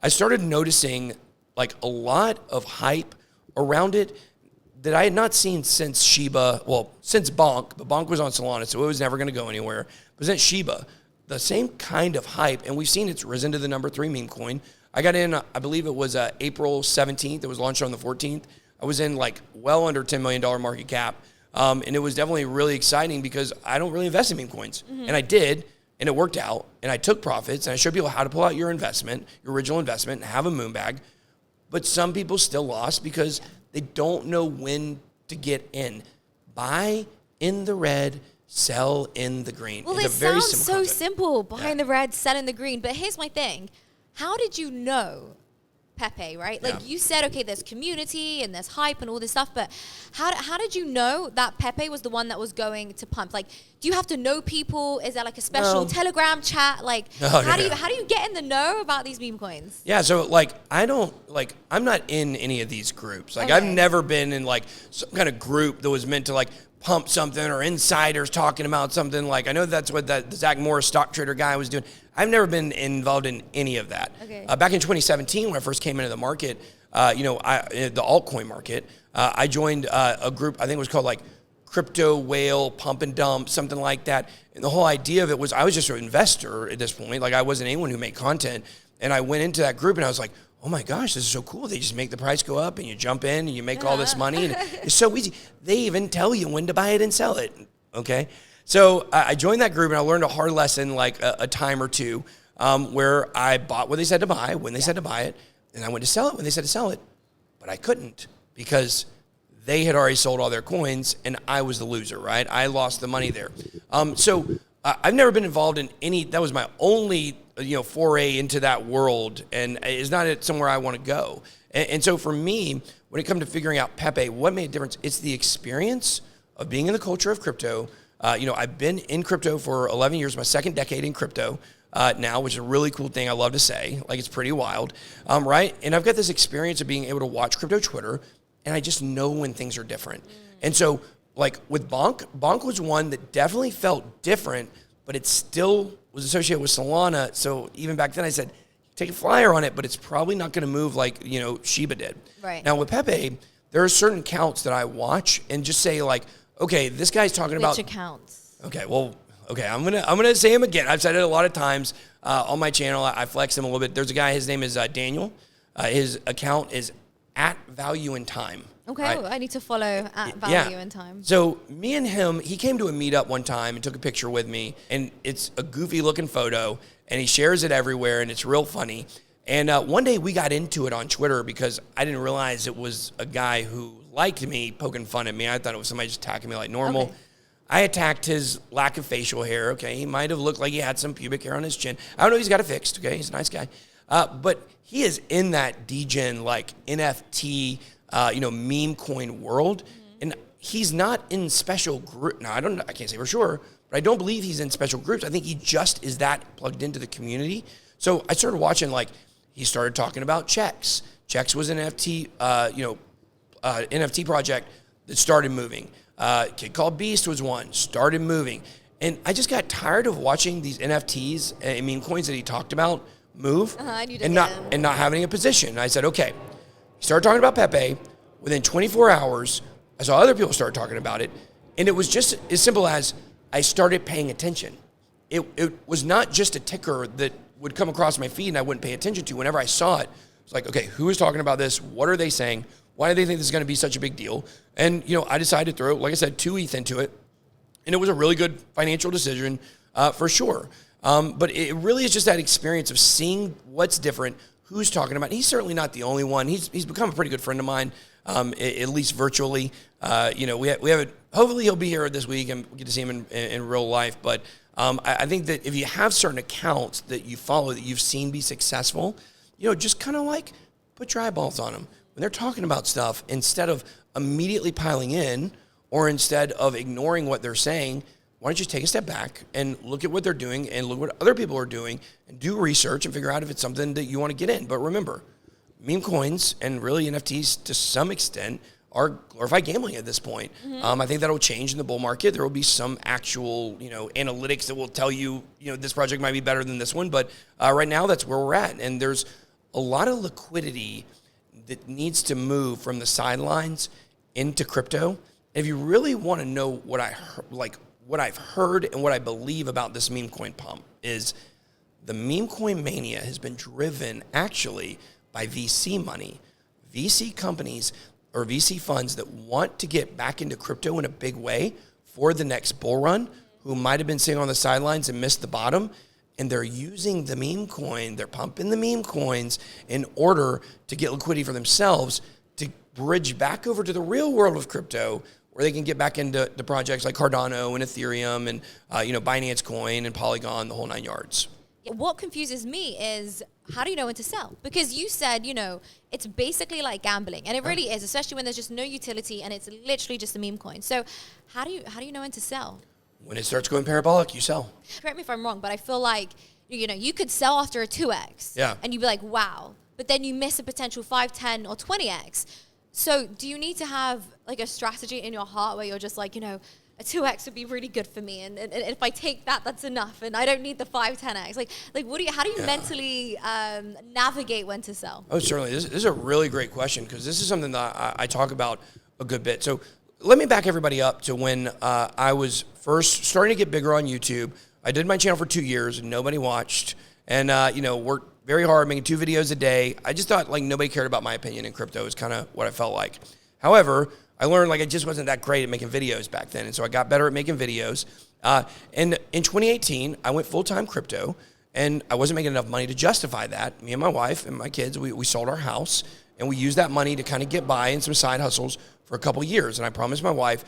B: I started noticing a lot of hype around it that I had not seen since Shiba, since Bonk, but Bonk was on Solana, so it was never going to go anywhere. But since Shiba, the same kind of hype, and we've seen it's risen to the number 3 meme coin. I got in, I believe it was April 17th. It was launched on the 14th. I was in like well under $10 million market cap. And it was definitely really exciting because I don't really invest in meme coins. And I did, and it worked out. And I took profits, and I showed people how to pull out your investment, your original investment, and have a moon bag. But some people still lost because they don't know when to get in. Buy in the red, sell in the green.
A: Well,
B: it's
A: it
B: a very
A: sounds so
B: concept.
A: simple. Buy in the red, sell in the green. But here's my thing. How did you know Pepe, right? Like you said, okay, there's community and there's hype and all this stuff, but how did you know that Pepe was the one that was going to pump? Like, do you have to know people? Is there like a special Telegram chat? Like, how do you get in the know about these meme coins?
B: Yeah, so like I'm not in any of these groups. Like I've never been in like some kind of group that was meant to like pump something or insiders talking about something. Like I know that's what the Zach Morris stock trader guy was doing. I've never been involved in any of that.
A: Okay.
B: Back in 2017, when I first came into the market, the altcoin market, I joined a group. I think it was called like Crypto Whale Pump and Dump, something like that. And the whole idea of it was I was just an investor at this point. Like I wasn't anyone who made content. And I went into that group and I was like, oh my gosh, this is so cool. They just make the price go up and you jump in and you make all this money. And it's so easy. They even tell you when to buy it and sell it. Okay. So I joined that group and I learned a hard lesson, like a time or two, where I bought what they said to buy, when they said to buy it, and I went to sell it when they said to sell it. But I couldn't because they had already sold all their coins and I was the loser, right? I lost the money there. So I've never been involved in any, that was my only, foray into that world, and it's not somewhere I want to go. And so for me, when it comes to figuring out Pepe, what made a difference? It's the experience of being in the culture of crypto. I've been in crypto for 11 years, my second decade in crypto now, which is a really cool thing I love to say. Like, it's pretty wild, right? And I've got this experience of being able to watch crypto Twitter, and I just know when things are different. And so, like, with Bonk was one that definitely felt different, but it still was associated with Solana. So even back then I said, take a flyer on it, but it's probably not going to move like, Shiba did.
A: Right.
B: Now with Pepe, there are certain accounts that I watch and just say like, okay, this guy's talking about
A: which accounts.
B: Okay, I'm gonna say him again. I've said it a lot of times on my channel. I flex him a little bit. There's a guy. His name is Daniel. His account is @ValueInTime.
A: Okay,
B: right?
A: I need to follow @ValueInTime.
B: So me and him, he came to a meetup one time and took a picture with me, and it's a goofy looking photo, and he shares it everywhere, and it's real funny. And one day we got into it on Twitter because I didn't realize it was a guy who liked me poking fun at me. I thought it was somebody just attacking me like normal.
A: Okay.
B: I attacked his lack of facial hair. Okay, he might have looked like he had some pubic hair on his chin. I don't know. He's got it fixed. Okay, he's a nice guy, but he is in that degen like NFT, meme coin world, and he's not in special group. Now I can't say for sure, but I don't believe he's in special groups. I think he just is that plugged into the community. So I started watching. Like, he started talking about Checks. Checks was an NFT, NFT project that started moving. Kid called Beast was one, started moving. And I just got tired of watching these NFTs and meme coins that he talked about move and not having a position. And I said, okay. He started talking about Pepe. Within 24 hours, I saw other people start talking about it. And it was just as simple as I started paying attention. It was not just a ticker that would come across my feed and I wouldn't pay attention to. Whenever I saw it, it's like, okay, who is talking about this? What are they saying? Why do they think this is going to be such a big deal? And, I decided to throw, like I said, 2 ETH into it. And it was a really good financial decision for sure. But it really is just that experience of seeing what's different, who's talking about it. He's certainly not the only one. He's become a pretty good friend of mine, at least virtually. We have it. Hopefully he'll be here this week and we get to see him in real life. But I think that if you have certain accounts that you follow that you've seen be successful, just kind of like put your eyeballs on them. When they're talking about stuff, instead of immediately piling in or instead of ignoring what they're saying, why don't you take a step back and look at what they're doing and look what other people are doing and do research and figure out if it's something that you want to get in. But remember, meme coins and really NFTs to some extent are glorified gambling at this point. I think that'll change in the bull market. There will be some actual, analytics that will tell you, this project might be better than this one. But right now, that's where we're at. And there's a lot of liquidity that needs to move from the sidelines into crypto. If you really want to know what I've heard and what I believe about this meme coin pump is the meme coin mania has been driven actually by VC money. VC companies or VC funds that want to get back into crypto in a big way for the next bull run, who might have been sitting on the sidelines and missed the bottom, and they're using the meme coin, they're pumping the meme coins in order to get liquidity for themselves to bridge back over to the real world of crypto, where they can get back into the projects like Cardano and Ethereum and Binance Coin and Polygon, the whole 9 yards.
A: What confuses me is, how do you know when to sell? Because you said, it's basically like gambling, and it really is, especially when there's just no utility and it's literally just a meme coin. So how do you know when to sell?
B: When it starts going parabolic, you sell.
A: Correct me if I'm wrong, but I feel like, you could sell after a 2x.
B: Yeah.
A: And you'd be like, wow. But then you miss a potential 5, 10, or 20x. So do you need to have like a strategy in your heart where you're just like, a 2x would be really good for me, and if I take that, that's enough, and I don't need the 5, 10x. Like how do you mentally navigate when to sell?
B: Oh, certainly. This is a really great question, because this is something that I talk about a good bit. So let me back everybody up to when I was first starting to get bigger on YouTube. I did my channel for 2 years and nobody watched, and worked very hard, making 2 videos a day. I just thought like nobody cared about my opinion in crypto is kind of what I felt like. However, I learned like I just wasn't that great at making videos back then, and so I got better at making videos. And in 2018, I went full-time crypto, and I wasn't making enough money to justify that. Me and my wife and my kids, we sold our house, and we used that money to kind of get by in some side hustles for a couple of years. And I promised my wife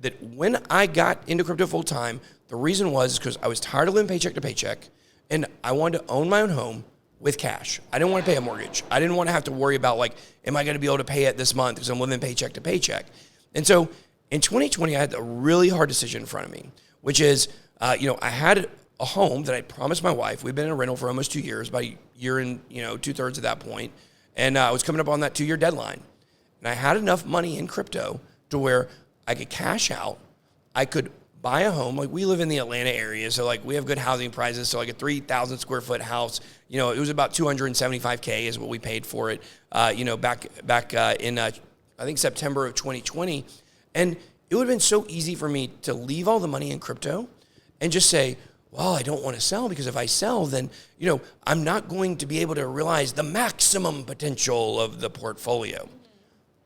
B: that when I got into crypto full-time, the reason was because I was tired of living paycheck to paycheck, and I wanted to own my own home with cash. I didn't want to pay a mortgage. I didn't want to have to worry about like, am I going to be able to pay it this month because I'm living paycheck to paycheck. And so in 2020, I had a really hard decision in front of me, which is, I had a home that I promised my wife. We've been in a rental for almost 2 years, about a year and 2/3 at that point. And I was coming up on that 2-year deadline. And I had enough money in crypto to where I could cash out. I could buy a home. Like, we live in the Atlanta area, so like we have good housing prices. So like a 3,000 square foot house, it was about $275K is what we paid for it. Back in I think September of 2020, and it would have been so easy for me to leave all the money in crypto and just say, well, I don't want to sell, because if I sell, then I'm not going to be able to realize the maximum potential of the portfolio.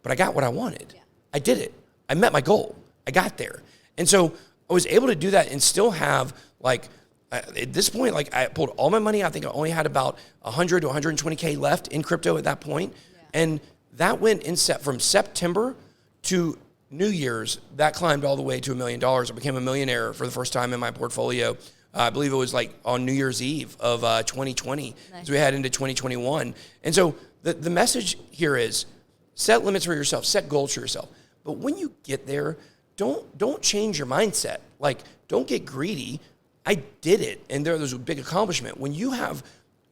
B: But I got what I wanted. Yeah. I did it. I met my goal. I got there. And so I was able to do that and still have, like, at this point, like, I pulled all my money out. I think I only had about 100 to 120K left in crypto at that point. Yeah. And that went from September to New Year's. That climbed all the way to $1 million. I became a millionaire for the first time in my portfolio. I believe it was like on New Year's Eve of 2020. Nice. So we had into 2021. And so the message here is, set limits for yourself, set goals for yourself. But when you get there, don't change your mindset. Like, don't get greedy. I did it, and there's a big accomplishment. When you have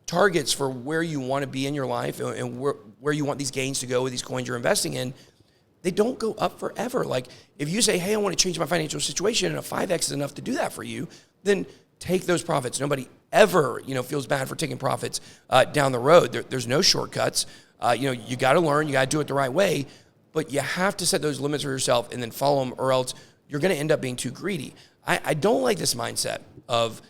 B: targets for where you want to be in your life and where you want these gains to go with these coins you're investing in, they don't go up forever. Like, if you say, hey, I want to change my financial situation, and a 5X is enough to do that for you, then take those profits. Nobody ever, feels bad for taking profits down the road. There's no shortcuts. You got to learn. You got to do it the right way. But you have to set those limits for yourself and then follow them, or else you're going to end up being too greedy. I don't like this mindset of,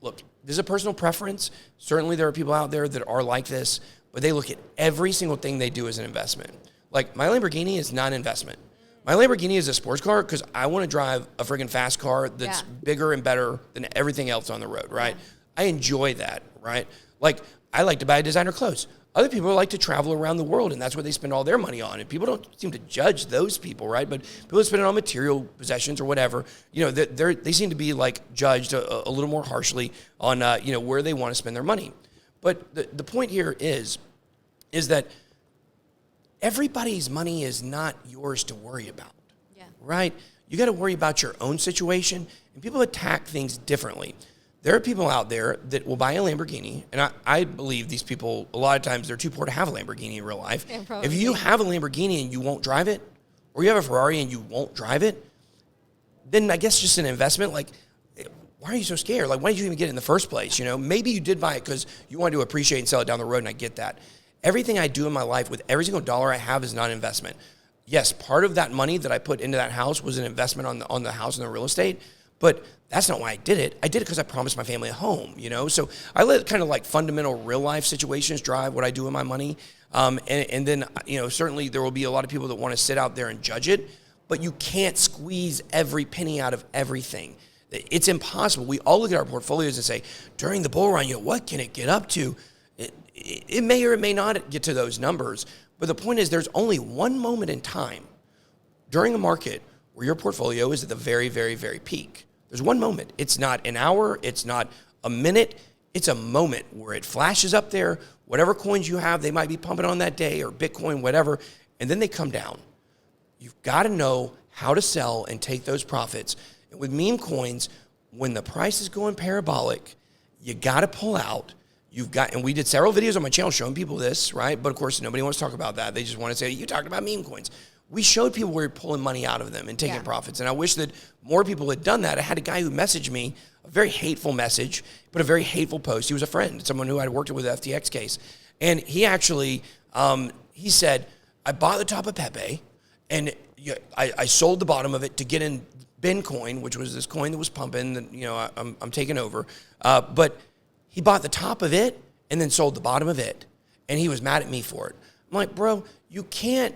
B: look, this is a personal preference. Certainly there are people out there that are like this, but they look at every single thing they do as an investment. Like, my Lamborghini is not an investment. My Lamborghini is a sports car because I want to drive a friggin' fast car that's bigger and better than everything else on the road, right? Yeah. I enjoy that, right? Like, I like to buy designer clothes. Other people like to travel around the world, and that's what they spend all their money on. And people don't seem to judge those people, right? But people spend it on material possessions or whatever. They seem to be like judged a little more harshly on where they want to spend their money. But the point here is that everybody's money is not yours to worry about, right? You got to worry about your own situation, and people attack things differently. There are people out there that will buy a Lamborghini, and I believe these people, a lot of times, they're too poor to have a Lamborghini in real life. Yeah, if you have a Lamborghini and you won't drive it, or you have a Ferrari and you won't drive it, then I guess just an investment, like, why are you so scared? Like, why did you even get it in the first place? Maybe you did buy it because you wanted to appreciate and sell it down the road, and I get that. Everything I do in my life, with every single dollar I have, is not an investment. Yes, part of that money that I put into that house was an investment on the house and the real estate, But that's not why I did it. I did it because I promised my family a home, you know? So I let kind of like fundamental real life situations drive what I do with my money. And then, you know, certainly there will be a lot of people that want to sit out there and judge it, but you can't squeeze every penny out of everything. It's impossible. We all look at our portfolios and say, during the bull run, you know, what can it get up to? It may or it may not get to those numbers. But the point is there's only one moment in time during a market where your portfolio is at the very, very, very peak. There's one moment. It's not an hour. It's not a minute. It's a moment where it flashes up there. Whatever coins you have, they might be pumping on that day, or Bitcoin, whatever, and then they come down. You've got to know how to sell and take those profits. And with meme coins, when the price is going parabolic, you got to pull out. And we did several videos on my channel showing people this, right? But of course, nobody wants to talk about that. They just want to say, you talked about meme coins. We showed people where you're pulling money out of them and taking profits. And I wish that more people had done that. I had a guy who messaged me a very hateful message, but a very hateful post. He was a friend, someone who I'd worked with the FTX case. And he actually, he said, I bought the top of Pepe, and I sold the bottom of it to get in Bitcoin, which was this coin that was pumping that, you know, I'm taking over. But he bought the top of it and then sold the bottom of it. And he was mad at me for it. I'm like, bro, you can't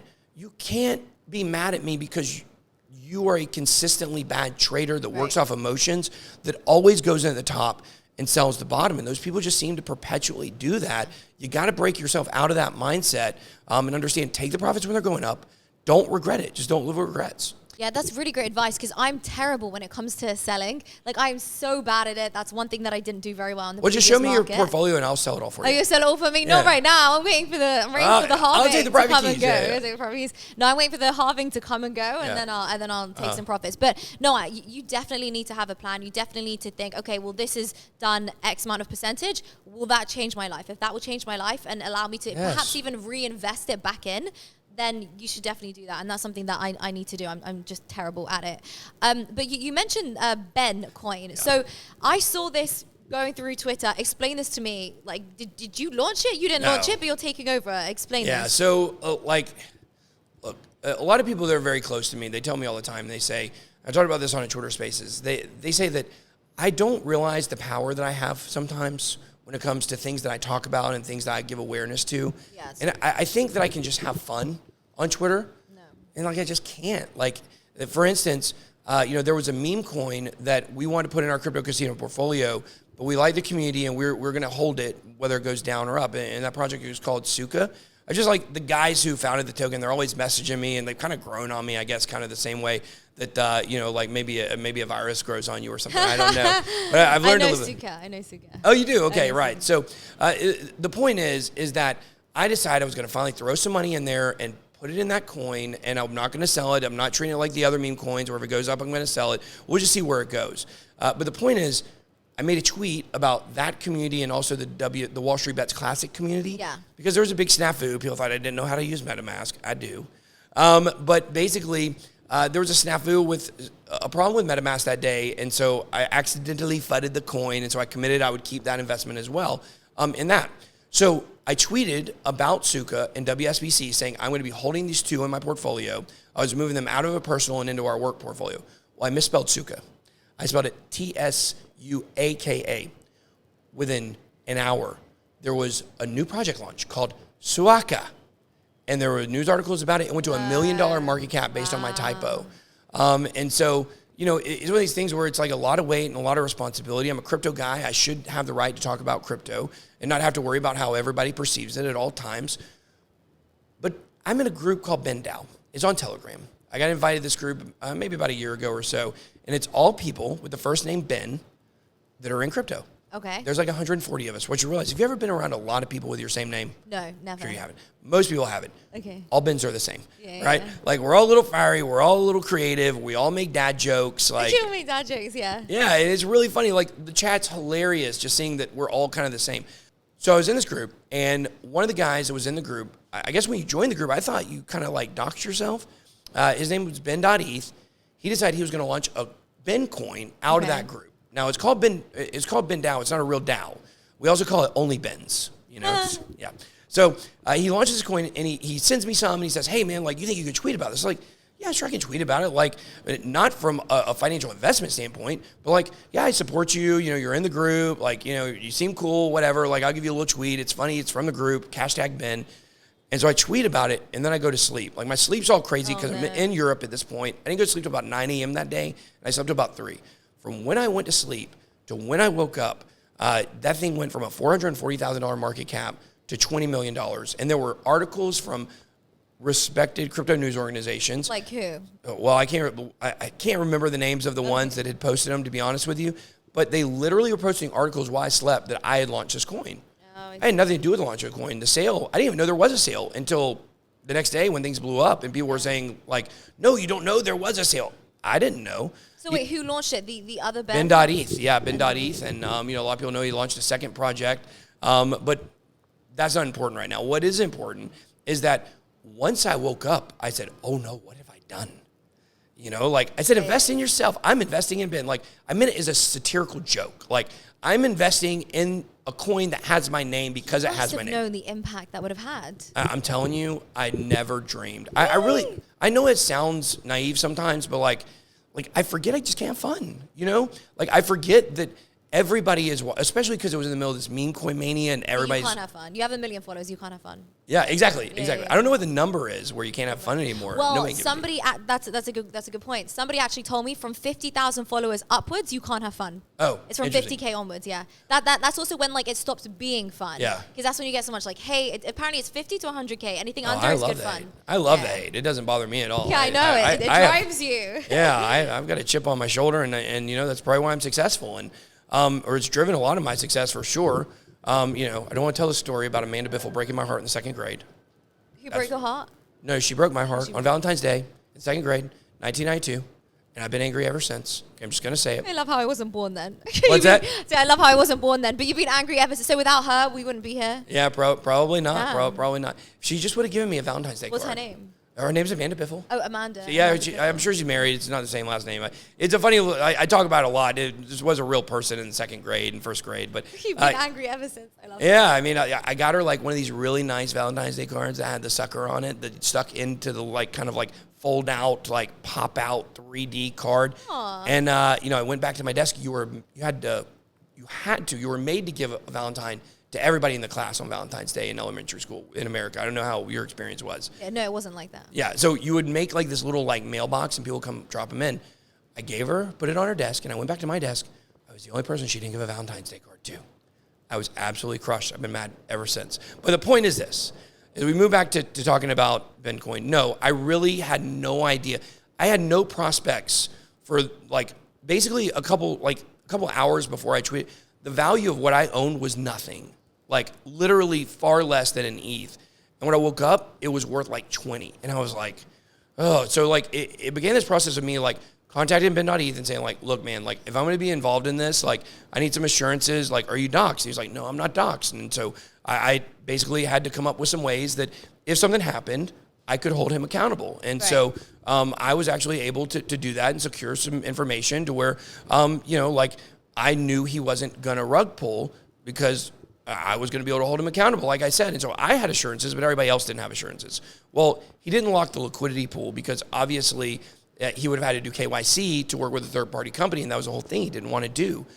B: be mad at me because you are a consistently bad trader that works off emotions, that always goes in at the top and sells the bottom. And those people just seem to perpetually do that. You got to break yourself out of that mindset and understand, take the profits when they're going up. Don't regret it. Just don't live with regrets.
A: Yeah, that's really great advice, because I'm terrible when it comes to selling. Like, I'm so bad at it. That's one thing that I didn't do very well in the previous
B: just show me
A: market.
B: your portfolio and I'll sell it all for you.
A: Oh, you sell it all for me? Yeah. Not right now. I'm waiting for the halving
B: I'll take the private
A: to come
B: keys,
A: and go.
B: yeah.
A: No, I'm waiting for the halving to come and go, and then I'll take some profits. But no, you definitely need to have a plan. You definitely need to think, okay, well, this is done X amount of percentage. Will that change my life? If that will change my life and allow me to perhaps even reinvest it back in, then you should definitely do that. And that's something that I need to do. I'm just terrible at it. But you mentioned Ben coin. Yeah. So I saw this going through Twitter. Explain this to me. Like, did you launch it? You didn't launch it, but you're taking over. Explain this.
B: Yeah, so look, a lot of people that are very close to me, they tell me all the time, they say, I talked about this on a Twitter Spaces, they say that I don't realize the power that I have sometimes when it comes to things that I talk about and things that I give awareness to. Yes. And I think that I can just have fun on Twitter. No. And like, I just can't. Like, for instance, there was a meme coin that we wanted to put in our crypto casino portfolio, but we like the community and we're going to hold it whether it goes down or up. And that project is called Suka. I just like the guys who founded the token. They're always messaging me, and they've kind of grown on me, I guess, kind of the same way that like maybe a virus grows on you or something. I don't know. But I've learned a little bit.
A: I know Suka.
B: Oh, you do? Okay, right. So the point is that I decided I was going to finally throw some money in there and put it in that coin, and I'm not going to sell it. I'm not treating it like the other meme coins, where if it goes up, I'm going to sell it. We'll just see where it goes. But the point is, I made a tweet about that community and also the Wall Street Bets Classic community. Yeah. Because there was a big snafu. People thought I didn't know how to use MetaMask. I do. But basically, there was a snafu with a problem with MetaMask that day, and so I accidentally fudded the coin, and so I committed I would keep that investment as well in that. So I tweeted about Suka and WSBC saying I'm going to be holding these two in my portfolio. I was moving them out of a personal and into our work portfolio. Well, I misspelled Suka. I spelled it Tsuaka. Within an hour, there was a new project launch called Suaka. And there were news articles about it. It went to $1 million market cap based on my typo. And so, it's one of these things where it's like a lot of weight and a lot of responsibility. I'm a crypto guy. I should have the right to talk about crypto and not have to worry about how everybody perceives it at all times. But I'm in a group called BenDAO. It's on Telegram. I got invited to this group maybe about a year ago or so. And it's all people with the first name Ben that are in crypto.
A: Okay.
B: There's like 140 of us. What you realize, have you ever been around a lot of people with your same name?
A: No, never.
B: Sure you haven't. Most people haven't.
A: Okay.
B: All Bens are the same, right? Yeah. Like, we're all a little fiery. We're all a little creative. We all make dad jokes. Like,
A: we make dad jokes, yeah.
B: Yeah, and it's really funny. Like, the chat's hilarious just seeing that we're all kind of the same. So I was in this group, and one of the guys that was in the group, I guess when you joined the group, I thought you kind of like doxed yourself. His name was Ben.eth. He decided he was going to launch a Ben coin out of that group. Now, it's called BenDAO. It's not a real DAO. We also call it Only Bens. Yeah. So he launches this coin, and he sends me some, and he says, hey, man, like, you think you could tweet about this? Like, yeah, sure, I can tweet about it. Like, not from a financial investment standpoint, but like, yeah, I support you. You know, you're in the group. Like, you know, you seem cool, whatever. Like, I'll give you a little tweet. It's funny. It's from the group. #Ben. And so I tweet about it, and then I go to sleep. Like, my sleep's all crazy because I'm in Europe at this point. I didn't go to sleep till about 9 a.m. that day, and I slept till about 3. From when I went to sleep to when I woke up, that thing went from a $440,000 market cap to $20 million. And there were articles from respected crypto news organizations.
A: Like who?
B: Well, I can't remember the names of the ones that had posted them, to be honest with you. But they literally were posting articles while I slept that I had launched this coin. I had nothing to do with the launch of the coin. The sale, I didn't even know there was a sale until the next day when things blew up and people were saying, like, no, you don't know there was a sale. I didn't know.
A: So wait, who launched it? The other Ben?
B: Ben.eth. Yeah, Ben.eth. And, you know, a lot of people know he launched a second project. But that's not important right now. What is important is that once I woke up, I said, oh no, what have I done? You know, like I said, invest in yourself. I'm investing in Ben. Like, I meant it as a satirical joke. Like, I'm investing in a coin that has my name because it has my name.
A: You must have known the impact that would have had.
B: I'm telling you, I never dreamed. Really? I know it sounds naive sometimes, but like I forget I just can't have fun, you know? Like, I forget that everybody is, especially because it was in the middle of this meme coin mania and everybody's...
A: You can't have fun. You have 1 million followers, you can't have fun.
B: Yeah, exactly. I don't know what the number is where you can't have fun anymore.
A: Well, that's a good point. Somebody actually told me from 50,000 followers upwards, you can't have fun.
B: Oh,
A: it's from 50K onwards. Yeah, that's also when like it stops being fun.
B: Yeah,
A: because that's when you get so much like hate. Apparently, it's 50 to 100K. Anything under is good fun.
B: I love the hate. It doesn't bother me at all.
A: Yeah, I know it drives you.
B: Yeah, I've got a chip on my shoulder, and you know that's probably why I'm successful, and or it's driven a lot of my success for sure. You know, I don't want to tell the story about Amanda Biffle breaking my heart in the 2nd grade.
A: Who broke your heart?
B: No, she broke my heart on Valentine's Day in 2nd grade, 1992, and I've been angry ever since. I'm just going to say it.
A: I love how I wasn't born then.
B: What's that?
A: I love how I wasn't born then, but you've been angry ever since. So without her, we wouldn't be here?
B: Yeah, probably not. Probably not. She just would have given me a Valentine's Day card.
A: What's her name?
B: Her name's Amanda Biffle.
A: Oh, Amanda.
B: So yeah, I'm sure she's married. It's not the same last name. It's a funny. I talk about it a lot. It just was a real person in 2nd grade and 1st grade. But
A: you've been angry ever since. I love it.
B: Yeah, I mean, I got her like one of these really nice Valentine's Day cards that had the sucker on it that stuck into the like kind of like fold out, like pop out 3D card.
A: Aww.
B: And you know, I went back to my desk. You were made to give a Valentine to everybody in the class on Valentine's Day in elementary school in America. I don't know how your experience was.
A: Yeah, no, it wasn't like that.
B: Yeah, so you would make like this little like mailbox and people come drop them in. I gave her, put it on her desk, and I went back to my desk. I was the only person she didn't give a Valentine's Day card to. I was absolutely crushed. I've been mad ever since. But the point is this. As we move back to talking about Bitcoin, no, I really had no idea. I had no prospects for like basically a couple hours before I tweeted. The value of what I owned was nothing. Like literally far less than an ETH. And when I woke up, it was worth like 20. And I was like, oh, so like it began this process of me like contacting Ben.eth and saying like, look, man, like if I'm going to be involved in this, like I need some assurances. Like, are you doxxed? He was like, no, I'm not doxxed. And so I basically had to come up with some ways that if something happened, I could hold him accountable. And so I was actually able to do that and secure some information to where, you know, like I knew he wasn't going to rug pull because I was going to be able to hold him accountable, like I said. And so I had assurances, but everybody else didn't have assurances. Well, he didn't lock the liquidity pool because obviously he would have had to do KYC to work with a third-party company, and that was the whole thing he didn't want to do.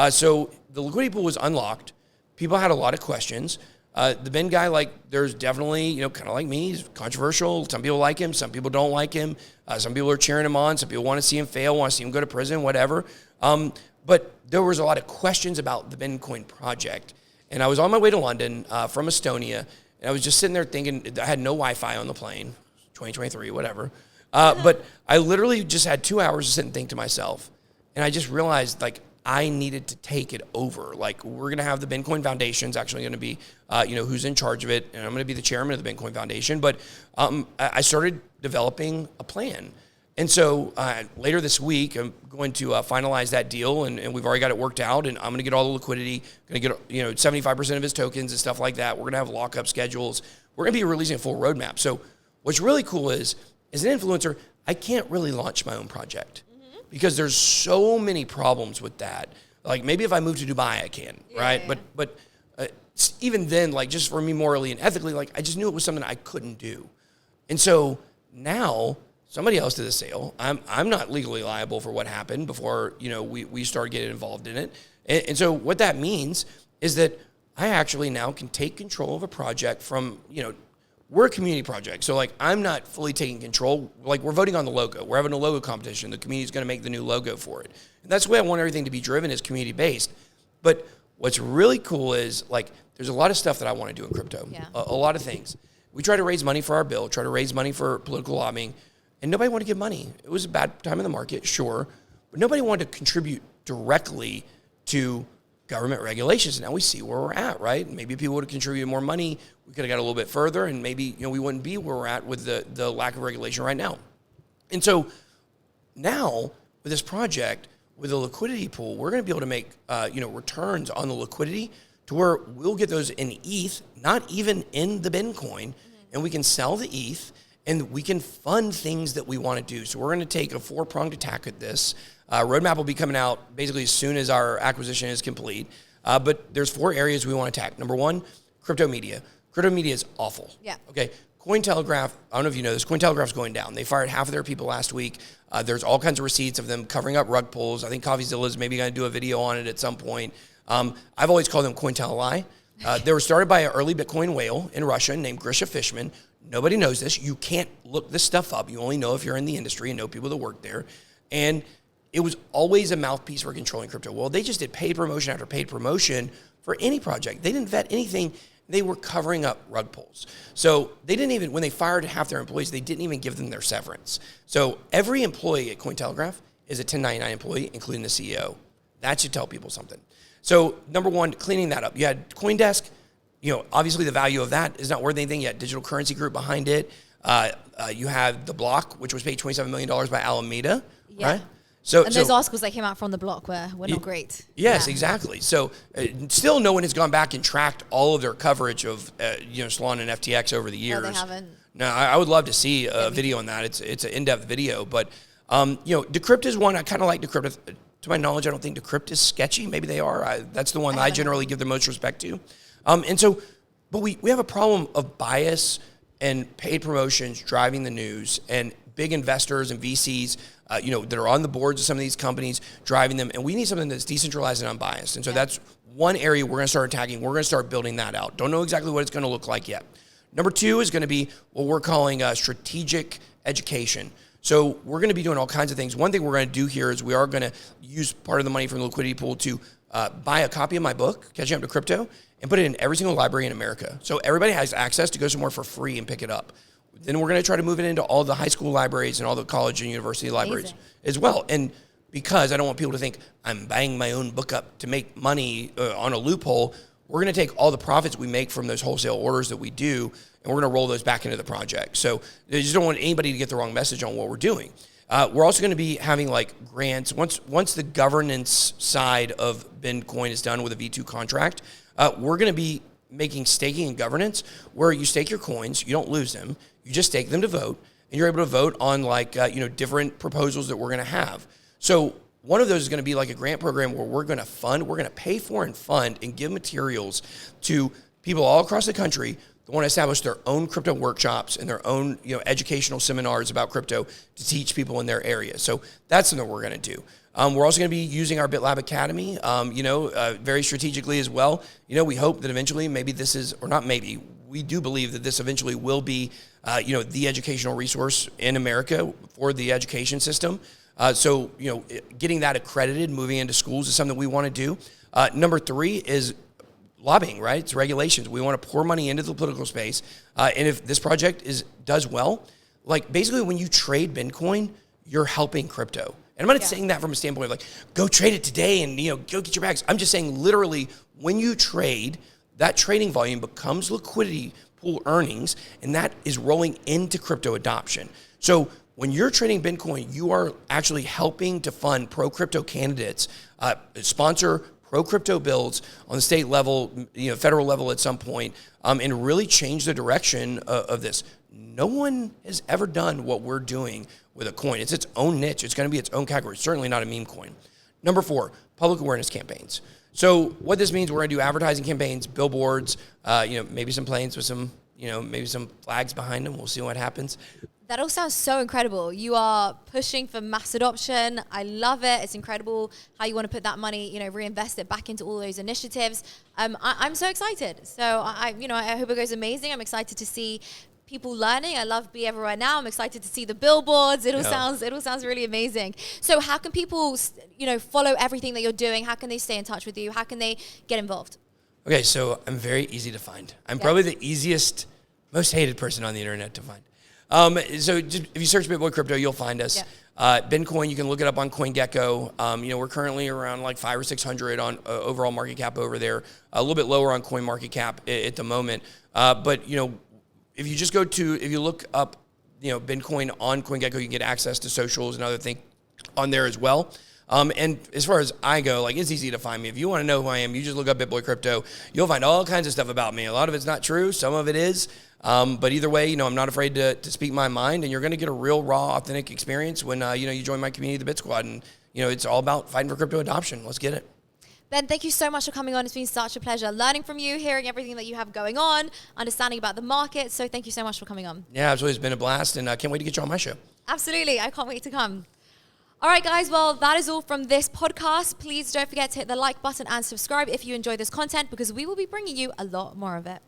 B: So the liquidity pool was unlocked. People had a lot of questions. The Ben guy, like, there's definitely, you know, kind of like me, he's controversial. Some people like him. Some people don't like him. Some people are cheering him on. Some people want to see him fail, want to see him go to prison, whatever. But there was a lot of questions about the Bitcoin project. And I was on my way to London from Estonia, and I was just sitting there thinking, I had no Wi-Fi on the plane, 2023, whatever. But I literally just had 2 hours to sit and think to myself, and I just realized, like, I needed to take it over. Like, we're going to have the Bitcoin Foundation is actually going to be, you know, who's in charge of it, and I'm going to be the chairman of the Bitcoin Foundation. But I started developing a plan. And so later this week, I'm going to finalize that deal, and we've already got it worked out, and I'm going to get all the liquidity, going to get, you know, 75% of his tokens and stuff like that. We're going to have lockup schedules. We're going to be releasing a full roadmap. So what's really cool is, as an influencer, I can't really launch my own project because there's so many problems with that. Like, maybe if I move to Dubai, I can, right? Yeah. But even then, like, just for me morally and ethically, like, I just knew it was something I couldn't do. And so now, somebody else did the sale. I'm not legally liable for what happened before, we started getting involved in it. And so what that means is that I actually now can take control of a project from, we're a community project. So like, I'm not fully taking control. Like, we're voting on the logo. We're having a logo competition. The community is going to make the new logo for it. And that's the way I want everything to be driven, is community based. But what's really cool is, like, there's a lot of stuff that I want to do in crypto.
A: Yeah.
B: A lot of things. We try to raise money for our bill, try to raise money for political lobbying, and nobody wanted to give money. It was a bad time in the market, sure, but nobody wanted to contribute directly to government regulations. Now we see where we're at, right? Maybe people would have contributed more money. We could have got a little bit further, and maybe we wouldn't be where we're at with the lack of regulation right now. And so now with this project, with a liquidity pool, we're going to be able to make returns on the liquidity to where we'll get those in ETH, not even in the Bitcoin, and we can sell the ETH, and we can fund things that we want to do. So we're going to take a 4-pronged attack at this. Roadmap will be coming out basically as soon as our acquisition is complete. But there's 4 areas we want to attack. Number 1, crypto media. Crypto media is awful.
A: Yeah.
B: Okay. Cointelegraph, I don't know if you know this, Cointelegraph's going down. They fired half of their people last week. There's all kinds of receipts of them covering up rug pulls. I think CoffeeZilla's maybe going to do a video on it at some point. I've always called them Cointelelie. They were started by an early Bitcoin whale in Russia named Grisha Fishman. Nobody knows this. You can't look this stuff up. You only know if you're in the industry and know people that work there. And it was always a mouthpiece for controlling crypto. Well, they just did paid promotion after paid promotion for any project. They didn't vet anything. They were covering up rug pulls. So they didn't even, when they fired half their employees, they didn't even give them their severance. So every employee at Cointelegraph is a 1099 employee, including the CEO. That should tell people something. So number 1, cleaning that up. You had CoinDesk. Obviously the value of that is not worth anything. You had Digital Currency Group behind it. You have The Block, which was paid $27 million by Alameda, right?
A: And those articles that came out from The Block were not great.
B: Yes, exactly. So still no one has gone back and tracked all of their coverage of, Solana and FTX over the years.
A: No, they haven't.
B: No, I would love to see a video on that. It's an in-depth video. But, Decrypt is one. I kind of like Decrypt. To my knowledge, I don't think Decrypt is sketchy. Maybe they are. That's the one that I generally give the most respect to. But we have a problem of bias and paid promotions driving the news, and big investors and VCs, that are on the boards of some of these companies driving them. And we need something that's decentralized and unbiased. And so that's one area we're going to start attacking. We're going to start building that out. Don't know exactly what it's going to look like yet. Number 2 is going to be what we're calling strategic education. So we're going to be doing all kinds of things. One thing we're going to do here is we are going to use part of the money from the liquidity pool to buy a copy of my book, Catching Up to Crypto, and put it in every single library in America. So everybody has access to go somewhere for free and pick it up. Then we're going to try to move it into all the high school libraries and all the college and university libraries as well. And because I don't want people to think I'm buying my own book up to make money on a loophole, we're going to take all the profits we make from those wholesale orders that we do, and we're going to roll those back into the project. So I just don't want anybody to get the wrong message on what we're doing. We're also going to be having like grants. Once the governance side of Bitcoin is done with a V2 contract, we're going to be making staking and governance where you stake your coins, you don't lose them, you just stake them to vote, and you're able to vote on like different proposals that we're going to have. So one of those is going to be like a grant program where we're going to pay for and fund and give materials to people all across the country that want to establish their own crypto workshops and their own educational seminars about crypto to teach people in their area. So that's something we're going to do. We're also going to be using our BitLab Academy, very strategically as well. We hope that eventually maybe this is, or not maybe, we do believe that this eventually will be, the educational resource in America for the education system. So getting that accredited, moving into schools is something we want to do. Number 3 is lobbying, right? It's regulations. We want to pour money into the political space. And if this project does well, like basically when you trade Bitcoin, you're helping crypto. And I'm not saying that from a standpoint of like, go trade it today and, go get your bags. I'm just saying literally when you trade, that trading volume becomes liquidity pool earnings, and that is rolling into crypto adoption. So when you're trading Bitcoin, you are actually helping to fund pro-crypto candidates, sponsor pro-crypto bills on the state level, federal level at some point, and really change the direction of this. No one has ever done what we're doing with a coin. It's its own niche. It's going to be its own category. It's certainly not a meme coin. Number 4, public awareness campaigns. So what this means, we're going to do advertising campaigns, billboards, maybe some planes with some, maybe some flags behind them. We'll see what happens.
A: That all sounds so incredible. You are pushing for mass adoption. I love it. It's incredible how you want to put that money, reinvest it back into all those initiatives. I'm so excited. So I hope it goes amazing. I'm excited to see people learning. I love Be Everywhere Now. I'm excited to see the billboards. It all sounds really amazing. So how can people, follow everything that you're doing? How can they stay in touch with you? How can they get involved?
B: Okay, so I'm very easy to find. I'm probably the easiest, most hated person on the internet to find. So just, if you search Bitboy Crypto, you'll find us. Bitcoin, you can look it up on CoinGecko. We're currently around like 500 or 600 on overall market cap over there. A little bit lower on Coin Market Cap at the moment. But if you look up, Bitcoin on CoinGecko, you can get access to socials and other things on there as well. And as far as I go, it's easy to find me. If you want to know who I am, you just look up Bitboy Crypto. You'll find all kinds of stuff about me. A lot of it's not true. Some of it is. But either way, I'm not afraid to speak my mind, and you're going to get a real, raw, authentic experience when, you join my community, the Bit Squad. And, it's all about fighting for crypto adoption. Let's get it.
A: Ben, thank you so much for coming on. It's been such a pleasure learning from you, hearing everything that you have going on, understanding about the market. So thank you so much for coming on.
B: Yeah, absolutely. It's been a blast, and I can't wait to get you on my show.
A: Absolutely. I can't wait to come. All right, guys. Well, that is all from this podcast. Please don't forget to hit the like button and subscribe if you enjoy this content, because we will be bringing you a lot more of it.